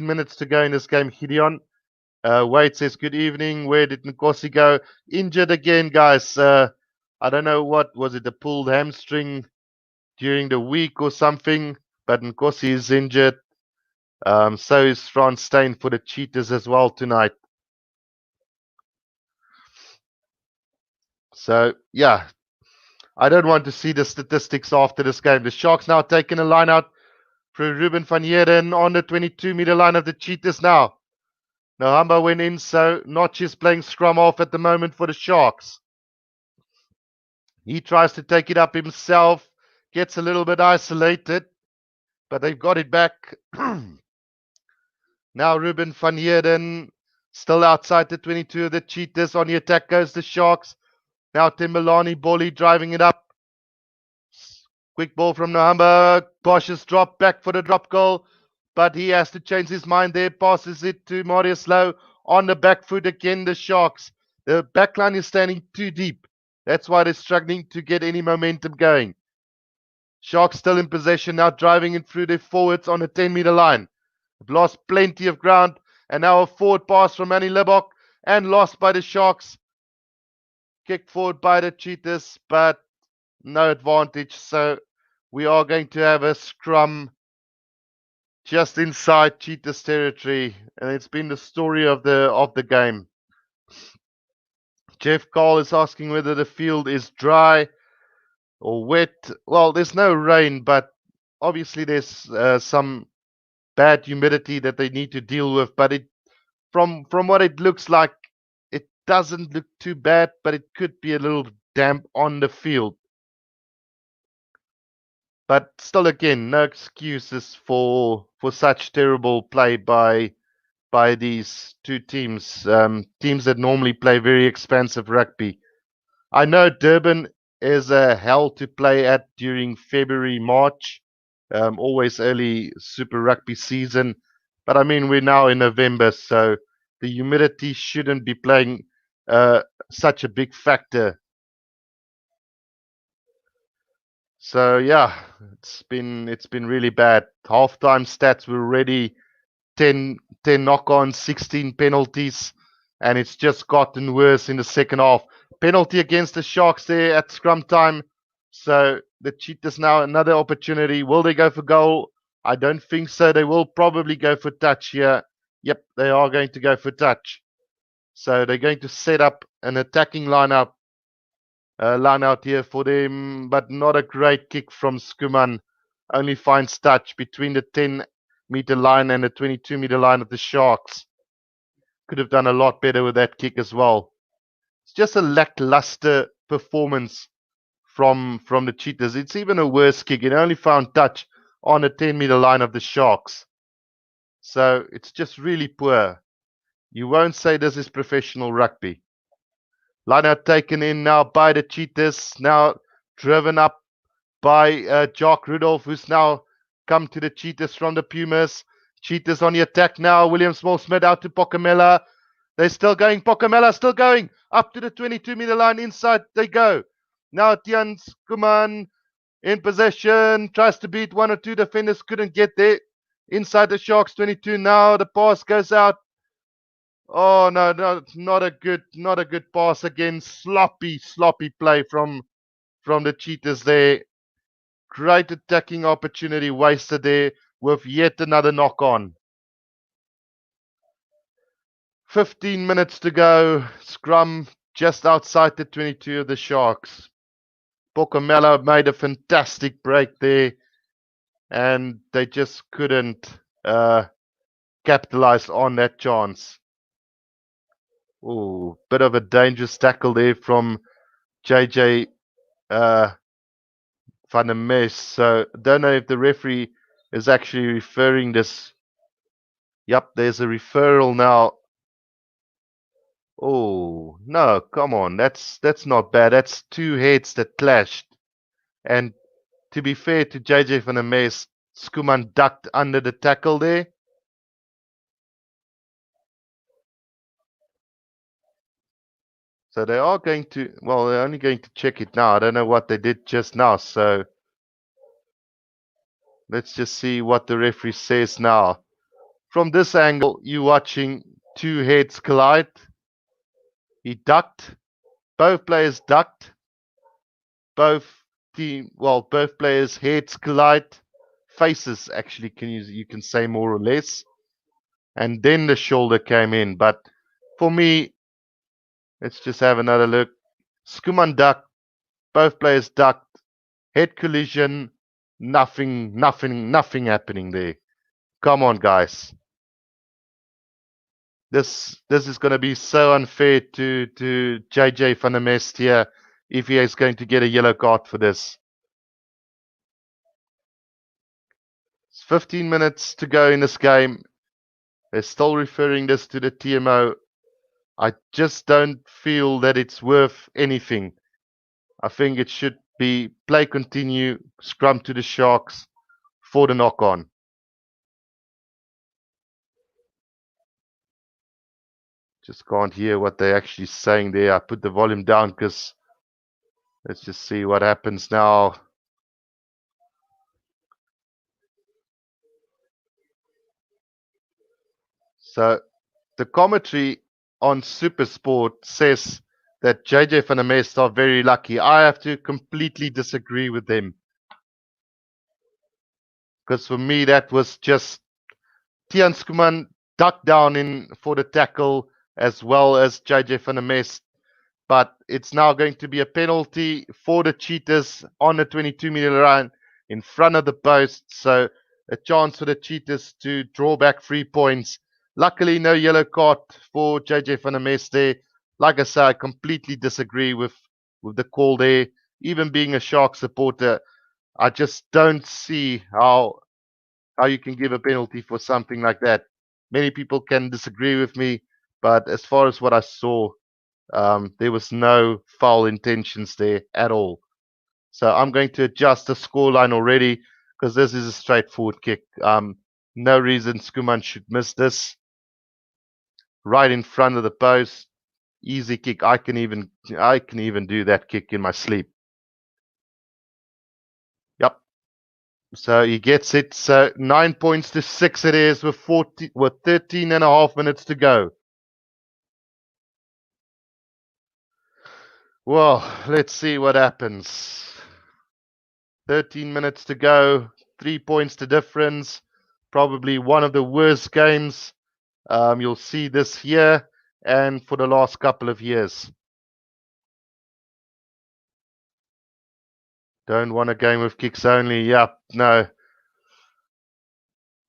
minutes to go in this game. Gideon Wade says, good evening. Where did Nkosi go? Injured again, guys. I don't know what was it, a pulled hamstring during the week or something, but Nkosi is injured. So is Frans Steyn for the Cheetahs as well tonight. So, yeah, I don't want to see the statistics after this game. The Sharks now taking a line out for Ruben van Heerden on the 22-meter line of the Cheetahs now. Nohamba went in, so Notch is playing scrum off at the moment for the Sharks. He tries to take it up himself, gets a little bit isolated, but they've got it back. Now Ruben van Heerden still outside the 22 of the Cheetahs. On the attack goes the Sharks. Now Timbalani Bolly driving it up. Quick ball from Nohamba. Bosch's drop back for the drop goal, but he has to change his mind there. Passes it to Marius Lowe on the back foot again. The Sharks. The backline is standing too deep. That's why they're struggling to get any momentum going. Sharks still in possession now, driving it through their forwards on the 10-meter line. They've lost plenty of ground, and now a forward pass from Manny Lebok, and lost by the Sharks. Kicked forward by the Cheetahs, but no advantage. So we are going to have a scrum just inside Cheetahs territory, and it's been the story of the game. Jeff Cole is asking whether the field is dry or wet. Well, there's no rain, but obviously there's some bad humidity that they need to deal with. But from what it looks like, it doesn't look too bad, but it could be a little damp on the field. But still, again, no excuses for such terrible play by these two teams, teams that normally play very expensive rugby. I know Durban is a hell to play at during February, March, always early Super Rugby season. But I mean, we're now in November, so the humidity shouldn't be playing such a big factor. So yeah, it's been really bad. Halftime stats were already 10 knock-ons, 16 penalties, and it's just gotten worse in the second half. Penalty against the Sharks there at scrum time. So the Cheetahs now another opportunity. Will they go for goal? I don't think so. They will probably go for touch here. Yep, they are going to go for touch. So they're going to set up an attacking lineup, line out here for them, but not a great kick from Skuman. Only finds touch between the 10-meter line and the 22-meter line of the Sharks. Could have done a lot better with that kick as well. It's just a lackluster performance from the Cheetahs. It's even a worse kick. It only found touch on the 10-meter line of the Sharks. So it's just really poor. You won't say this is professional rugby. Line out taken in now by the Cheetahs. Now driven up by Jock Rudolph, who's now come to the Cheetahs from the Pumas. Cheetahs on the attack now. William Small-Smith out to Pokamela. They're still going. Pokamela still going. Up to the 22-meter line. Inside they go. Now Tian Skuman in possession. Tries to beat one or two defenders. Couldn't get there. Inside the Sharks 22 now. The pass goes out. Oh no, not a good pass again. Sloppy play from the Cheetahs there. Great attacking opportunity wasted there with yet another knock on. 15 minutes to go. Scrum just outside the 22 of the Sharks. Pokamela made a fantastic break there, and they just couldn't capitalize on that chance. Oh, bit of a dangerous tackle there from JJ van der Mes. So don't know if the referee is actually referring this. Yep, there's a referral now. Oh no, come on, that's not bad. That's two heads that clashed. And to be fair to JJ van der Mes, Skuman ducked under the tackle there. So they are going to, well, they're only going to check it now. I don't know what they did just now. So let's just see what the referee says now. From this angle, you're watching two heads collide. He ducked. Both players ducked. Both players' heads collide. Faces, actually, you can say more or less. And then the shoulder came in. But for me, let's just have another look. Skuman ducked. Both players ducked. Head collision. Nothing happening there. Come on, guys. This is going to be so unfair to JJ van der Mest here if he is going to get a yellow card for this. It's 15 minutes to go in this game. They're still referring this to the TMO. I just don't feel that it's worth anything. I think it should be play continue, scrum to the Sharks for the knock on. Just can't hear what they're actually saying there. I put the volume down because let's just see what happens now. So the commentary on Supersport says that JJ van der Mest are very lucky. I have to completely disagree with them. Because for me, that was just Tiaan Schoeman ducked down in for the tackle as well as JJ van der Mest. But it's now going to be a penalty for the Cheetahs on the 22-meter line in front of the post. So a chance for the Cheetahs to draw back 3 points. Luckily, no yellow card for JJ van der Mest there. Like I said, I completely disagree with the call there. Even being a Shark supporter, I just don't see how you can give a penalty for something like that. Many people can disagree with me, but as far as what I saw, there was no foul intentions there at all. So I'm going to adjust the scoreline already because this is a straightforward kick. No reason Schoeman should miss this. Right in front of the post, easy kick. I can even do that kick in my sleep. Yep. So he gets it. So 9 points to 6 it is with 13 and a half minutes to go. Well, let's see what happens. 13 minutes to go, 3 points to difference. Probably one of the worst games. You'll see this year and for the last couple of years. Don't want a game with kicks only. Yep, no.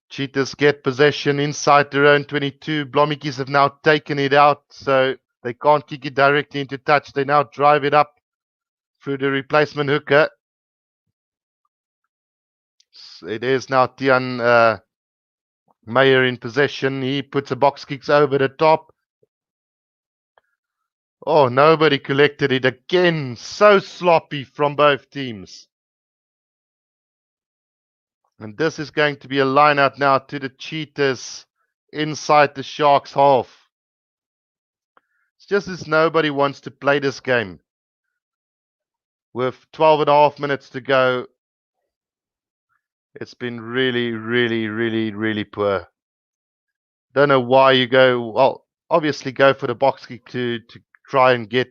Cheetahs get possession inside their own 22. Blommetjies have now taken it out, so they can't kick it directly into touch. They now drive it up through the replacement hooker. It is now Tiaan Meyer in possession. He puts a box kicks over the top. Oh, nobody collected it again. So sloppy from both teams. And this is going to be a line out now to the Cheetahs inside the Sharks half. It's just as nobody wants to play this game. With 12 and a half minutes to go, it's been really, really, really, really poor. Don't know why you go, well, obviously go for the box kick to try and get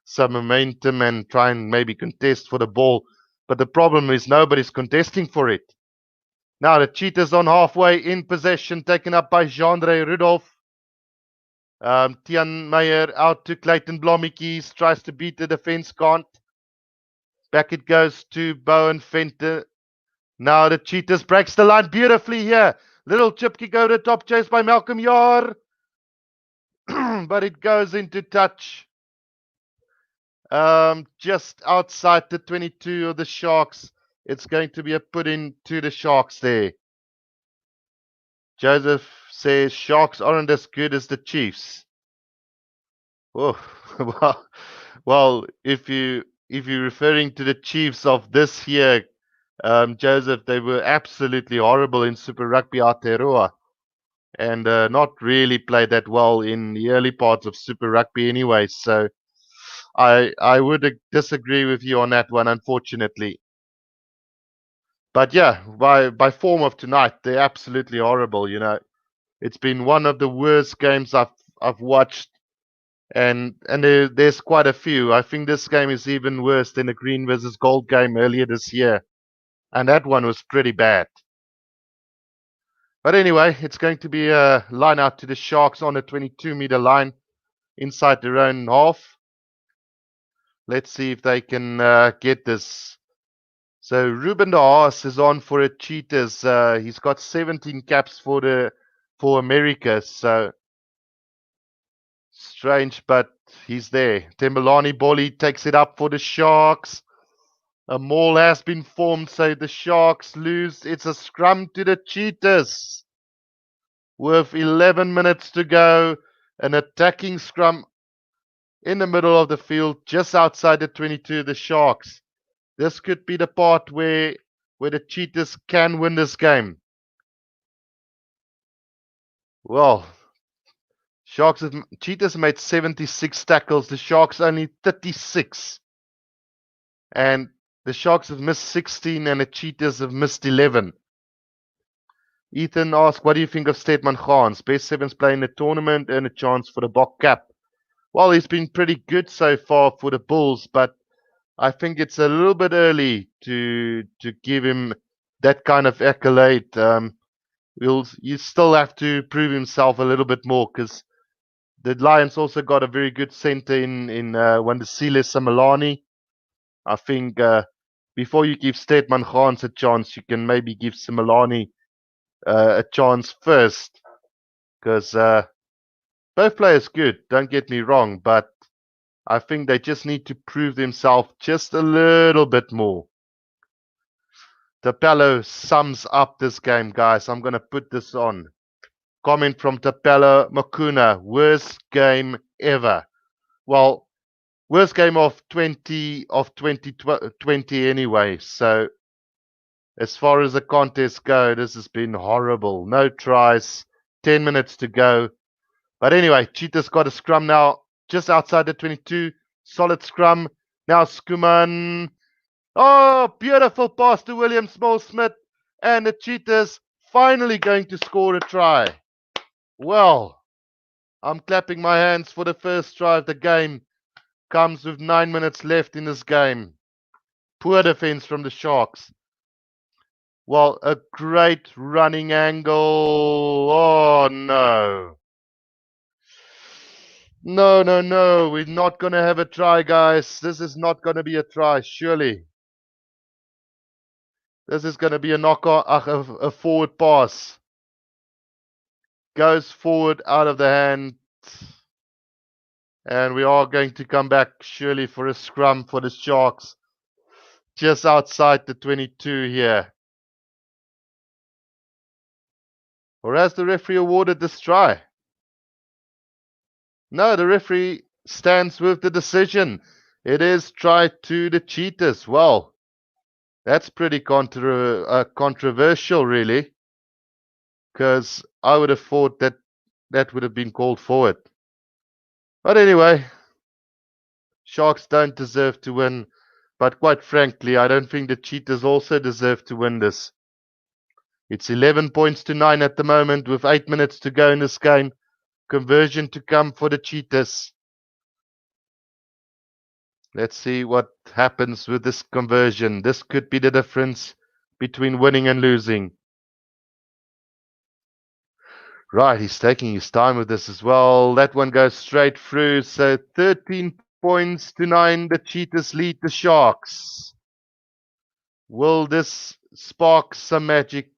some momentum and try and maybe contest for the ball. But the problem is nobody's contesting for it. Now the Cheetahs on halfway in possession, taken up by Jean-André Rudolph. Tiaan Meyer out to Clayton Blommetjies, tries to beat the defense, can't. Back it goes to Bowen Venter. Now the Cheetahs breaks the line beautifully here. Little chip kick over the top, chased by Malcolm Yar. But it goes into touch. Just outside the 22 of the Sharks. It's going to be a put in to the Sharks there. Joseph says Sharks aren't as good as the Chiefs. Oh, well, if you're referring to the Chiefs of this year, Joseph, they were absolutely horrible in Super Rugby Aotearoa and not really played that well in the early parts of Super Rugby anyway. So I would disagree with you on that one, unfortunately. But yeah, by form of tonight, they're absolutely horrible. You know, it's been one of the worst games I've watched, and there's quite a few. I think this game is even worse than the Green versus Gold game earlier this year, and that one was pretty bad. But anyway, it's going to be a line out to the Sharks on the 22-meter line inside their own half. Let's see if they can get this. So Ruben de Haas is on for the Cheetahs. He's got 17 caps for America. So strange, but he's there. Tembelani Bolly takes it up for the Sharks. A maul has been formed, so the Sharks lose. It's a scrum to the Cheetahs. With 11 minutes to go, an attacking scrum in the middle of the field, just outside the 22 of the Sharks. This could be the part where the Cheetahs can win this game. Well, Cheetahs made 76 tackles, the Sharks only 36. And the Sharks have missed 16 and the Cheetahs have missed 11. Ethan asks, what do you think of Stedman Gans? Best sevens play in the tournament and a chance for the Bok cap. Well, he's been pretty good so far for the Bulls, but I think it's a little bit early to give him that kind of accolade. You still have to prove himself a little bit more, because the Lions also got a very good center in Wandisile Samilani. I think before you give Stedman Gans a chance, you can maybe give Samilani a chance first, because both players good, don't get me wrong, but I think they just need to prove themselves just a little bit more. Tapello sums up this game, guys. I'm going to put this on. Comment from Tapello Makuna. Worst game ever. Well, worst game of 2020 anyway. So as far as the contests go, this has been horrible. No tries. 10 minutes to go. But anyway, Cheetahs got a scrum now just outside the 22. Solid scrum. Now Skuman. Oh, beautiful pass to William Small-Smith. And the Cheetahs finally going to score a try. Well, I'm clapping my hands for the first try of the game. Comes with 9 minutes left in this game. Poor defense from the Sharks. Well, a great running angle. Oh, no. No, no, no. We're not going to have a try, guys. This is not going to be a try, surely. This is going to be a knock-on, a forward pass. Goes forward out of the hand. And we are going to come back, surely, for a scrum for the Sharks. Just outside the 22 here. Or has the referee awarded this try? No, the referee stands with the decision. It is try to the Cheetahs. Well, that's pretty controversial, really. Because I would have thought that that would have been called forward. But anyway, Sharks don't deserve to win. But quite frankly, I don't think the Cheetahs also deserve to win this. It's 11 points to 9 at the moment with 8 minutes to go in this game. Conversion to come for the Cheetahs. Let's see what happens with this conversion. This could be the difference between winning and losing. Right, he's taking his time with this as well. That one goes straight through. So 13 points to 9. The Cheetahs lead the Sharks. Will this spark some magic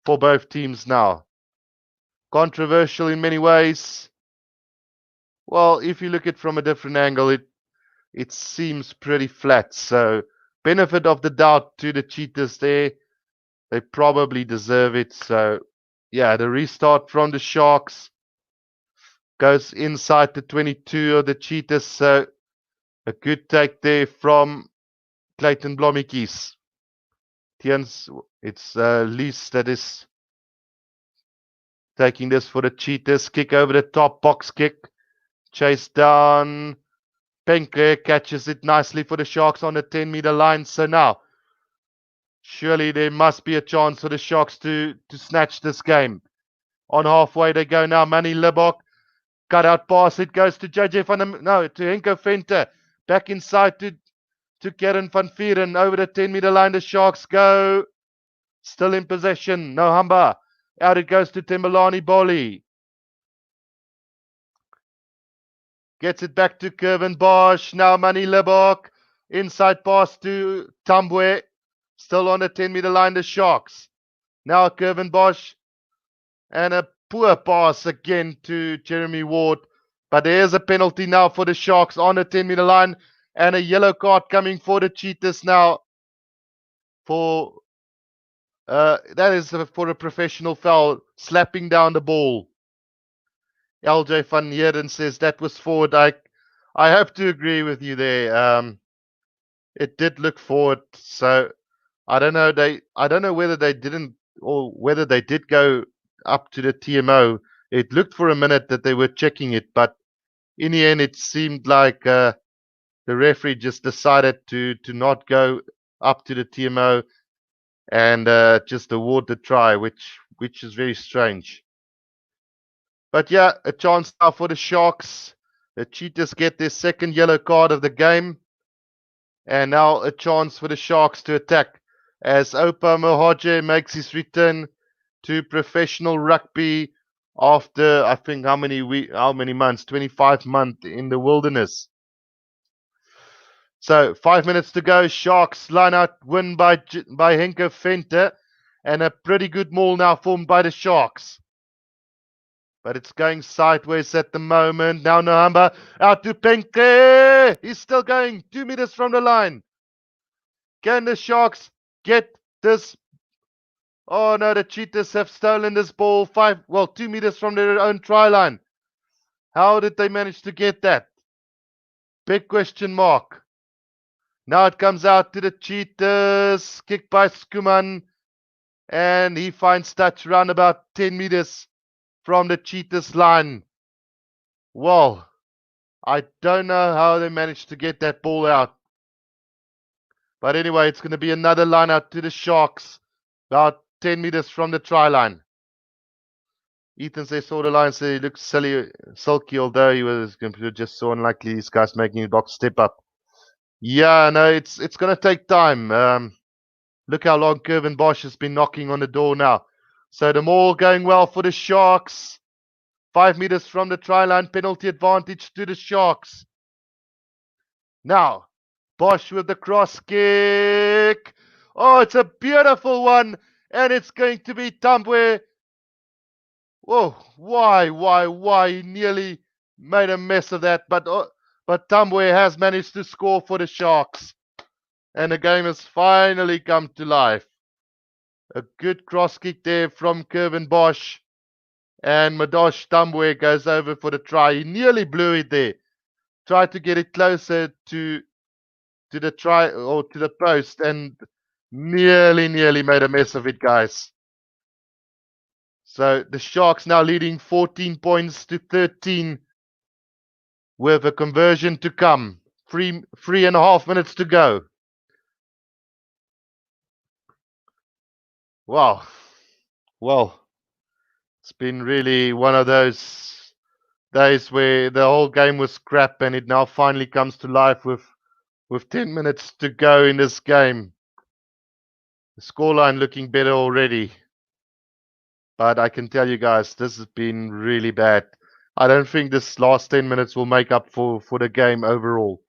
for both teams now? Controversial in many ways. Well, if you look at it from a different angle, it seems pretty flat. So benefit of the doubt to the Cheetahs there. They probably deserve it. So yeah, the restart from the Sharks goes inside the 22 of the Cheetahs. So a good take there from Clayton Blommetjies. It's Lees that is taking this for the Cheetahs. Kick over the top, box kick. Chase down. Penke catches it nicely for the Sharks on the 10-meter line. So now, surely there must be a chance for the Sharks to snatch this game. On halfway they go now. Manny Libok. Cut out pass. It goes to JJ van der... No, to Henko Venter. Back inside to Karen van Vieren. Over the 10-meter line, the Sharks go. Still in possession. No Hamba. Out it goes to Tembelani Boli. Gets it back to Kervin Bosch. Now Manny Libok. Inside pass to Tambwe. Still on the 10-meter line, the Sharks. Now Kervin Bosch. And a poor pass again to Jeremy Ward. But there's a penalty now for the Sharks on the 10-meter line. And a yellow card coming for the Cheetahs now. That is for a professional foul. Slapping down the ball. LJ van Heerden says that was forward. I have to agree with you there. It did look forward. So I don't know. I don't know whether they didn't or whether they did go up to the TMO. It looked for a minute that they were checking it, but in the end, it seemed like the referee just decided to not go up to the TMO and just award the try, which which is very strange. But yeah, a chance now for the Sharks. The Cheetahs get their second yellow card of the game. And now a chance for the Sharks to attack as Opa Mohoje makes his return to professional rugby after, I think, how many months? 25 months in the wilderness. So 5 minutes to go. Sharks line out, win by Henke Venter, and a pretty good maul now formed by the Sharks. But it's going sideways at the moment. Now Nahamba out to Penke. He's still going 2 meters from the line. Can the Sharks get this? Oh no, the Cheetahs have stolen this ball 2 meters from their own try line. How did they manage to get that? Big question mark. Now it comes out to the Cheetahs. Kick by Skuman. And he finds touch around about 10 meters from the Cheetahs line. Well, I don't know how they managed to get that ball out. But anyway, it's going to be another line out to the Sharks. About 10 meters from the try line. Ethan says, saw the line, said he looks sulky, although he was just so unlikely these guys making his box step up. Yeah, no, it's going to take time. Look how long Kevin Bosch has been knocking on the door now. So the maul going well for the Sharks. 5 meters from the try line, penalty advantage to the Sharks. Now, Bosch with the cross kick. Oh, it's a beautiful one. And it's going to be Tambwe. Whoa, why? He nearly made a mess of that. But Tambwe has managed to score for the Sharks. And the game has finally come to life. A good cross kick there from Kevin Bosch. And Madosh Tambwe goes over for the try. He nearly blew it there. Tried to get it closer to the try or to the post and nearly made a mess of it, guys. So the Sharks now leading 14 points to 13 with a conversion to come. 3.5 minutes to go. Wow. Well, it's been really one of those days where the whole game was crap and it now finally comes to life with 10 minutes to go in this game. The scoreline looking better already. But I can tell you guys, this has been really bad. I don't think this last 10 minutes will make up for the game overall.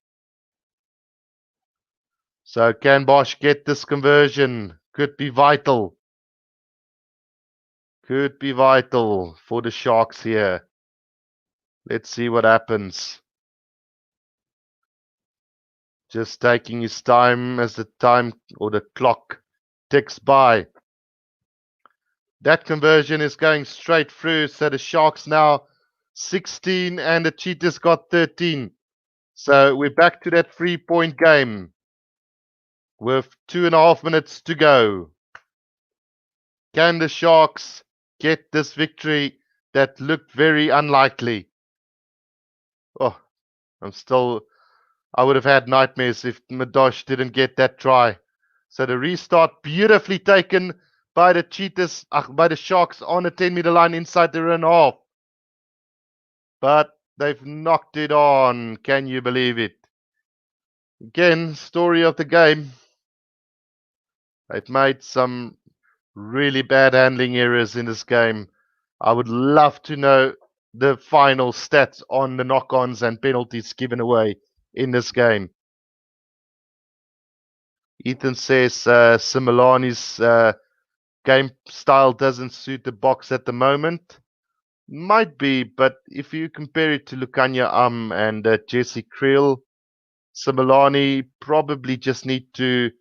So can Bosch get this conversion? Could be vital. Could be vital for the Sharks here. Let's see what happens. Just taking his time as the time or the clock ticks by. That conversion is going straight through. So the Sharks now 16 and the Cheetahs got 13. So we're back to that 3-point game with 2.5 minutes to go. Can the Sharks get this victory that looked very unlikely? Oh, I would have had nightmares if Madosh didn't get that try. So the restart beautifully taken by the Cheetahs, by the Sharks on a 10-meter line inside their own half. But they've knocked it on. Can you believe it? Again, story of the game. They've made some really bad handling errors in this game. I would love to know the final stats on the knock-ons and penalties given away in this game. Ethan says Similani's game style doesn't suit the box at the moment. Might be, but if you compare it to Lukanya and Jesse Creel, Similani probably just need to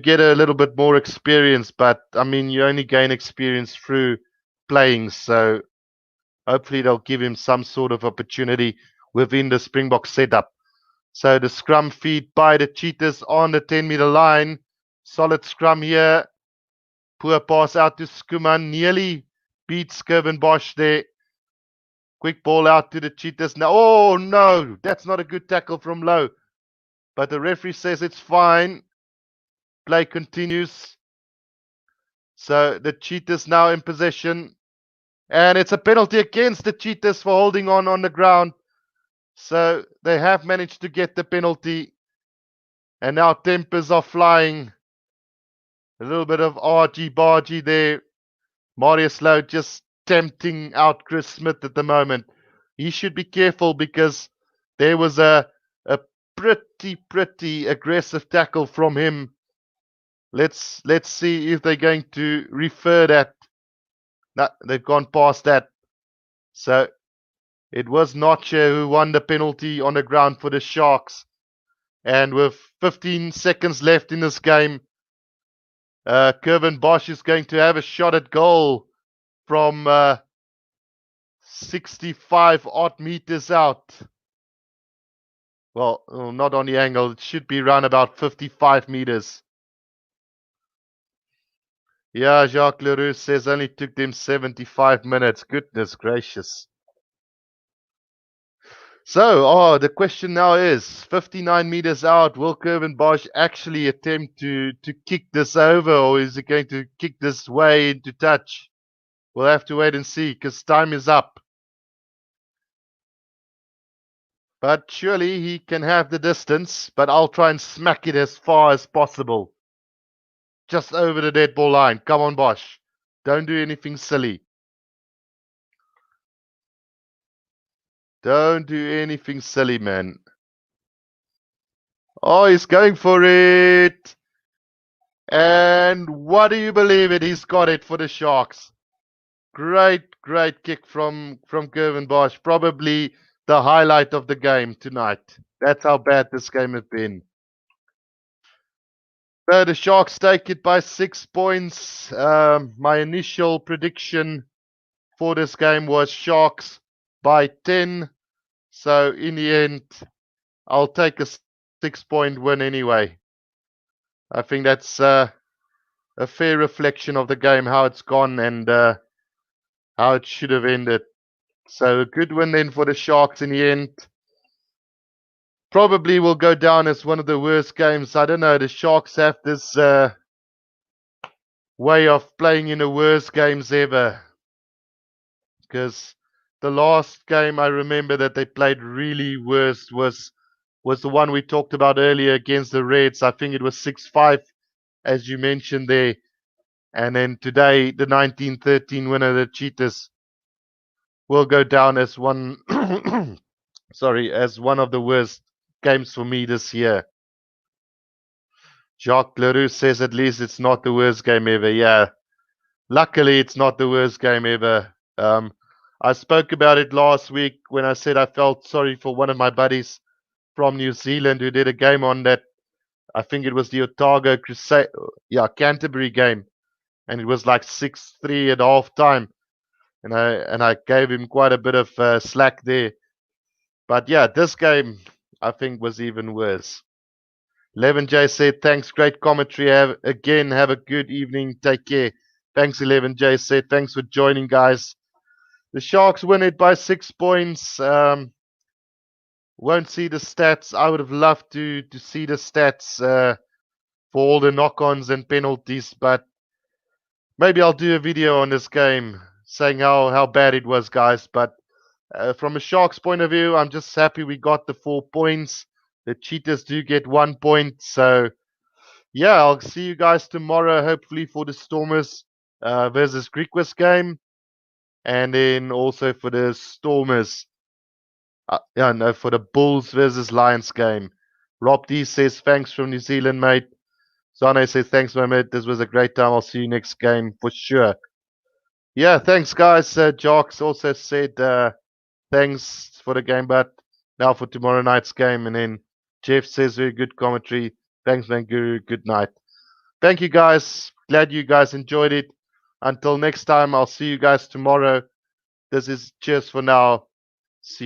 get a little bit more experience. But I mean, you only gain experience through playing, so hopefully they'll give him some sort of opportunity within the Springbok setup. So the scrum feed by the Cheetahs on the 10-meter line. Solid scrum here. Poor pass out to Skuman. Nearly beats Kevin Bosch there. Quick ball out to the Cheetahs. Now, oh no, that's not a good tackle from Low. But the referee says it's fine. Play continues. So the Cheetahs now in possession. And it's a penalty against the Cheetahs for holding on the ground. So they have managed to get the penalty. And now tempers are flying. A little bit of argy-bargy there. Marius Lowe just tempting out Chris Smith at the moment. He should be careful because there was a pretty aggressive tackle from him. Let's see if they're going to refer that. No, they've gone past that. So it was Notcher who won the penalty on the ground for the Sharks. And with 15 seconds left in this game, Kevin Bosch is going to have a shot at goal from 65 odd meters out. Well, not on the angle. It should be around about 55 meters. Yeah, Jacques Leroux says only took them 75 minutes. Goodness gracious. So, the question now is, 59 meters out, will Kevin Bosch actually attempt to kick this over, or is he going to kick this way into touch? We'll have to wait and see, because time is up. But surely he can have the distance, but I'll try and smack it as far as possible. Just over the dead ball line. Come on, Bosch. Don't do anything silly. Don't do anything silly, man. Oh, he's going for it. And what do you believe it? He's got it for the Sharks. Great kick from Kevin Bosch. Probably the highlight of the game tonight. That's how bad this game has been. So the Sharks take it by 6 points. My initial prediction for this game was Sharks by 10. So in the end, I'll take a 6-point win anyway. I think that's a fair reflection of the game, how it's gone and how it should have ended. So a good win then for the Sharks in the end. Probably will go down as one of the worst games. I don't know. The Sharks have this way of playing in the worst games ever. Because the last game I remember that they played really worst was the one we talked about earlier against the Reds. I think it was 6-5, as you mentioned there. And then today, the 19-13 winner, the Cheetahs, will go down as one, as one of the worst games for me this year. Jacques Leroux says at least it's not the worst game ever. Yeah, luckily it's not the worst game ever. I spoke about it last week when I said I felt sorry for one of my buddies from New Zealand who did a game on that. I think it was the Otago Crusade, Canterbury game, and it was like 6-3 at half time, and I gave him quite a bit of slack there. But yeah, this game I think was even worse. 11J said, thanks, great commentary. Have a good evening. Take care. Thanks, 11J said, thanks for joining, guys. The Sharks win it by 6 points. Won't see the stats. I would have loved to see the stats for all the knock-ons and penalties, but maybe I'll do a video on this game saying how bad it was, guys. But from a Sharks point of view, I'm just happy we got the 4 points. The Cheetahs do get 1 point. So, yeah, I'll see you guys tomorrow, hopefully, for the Stormers versus Griquas game. And then also for the Stormers. For the Bulls versus Lions game. Rob D says, thanks from New Zealand, mate. Zane says, thanks, my mate. This was a great time. I'll see you next game for sure. Yeah, thanks, guys. Jocks also said, thanks for the game, but now for tomorrow night's game. And then Jeff says, very good commentary. Thanks, man, Guru. Good night. Thank you, guys. Glad you guys enjoyed it. Until next time, I'll see you guys tomorrow. This is cheers for now. See you.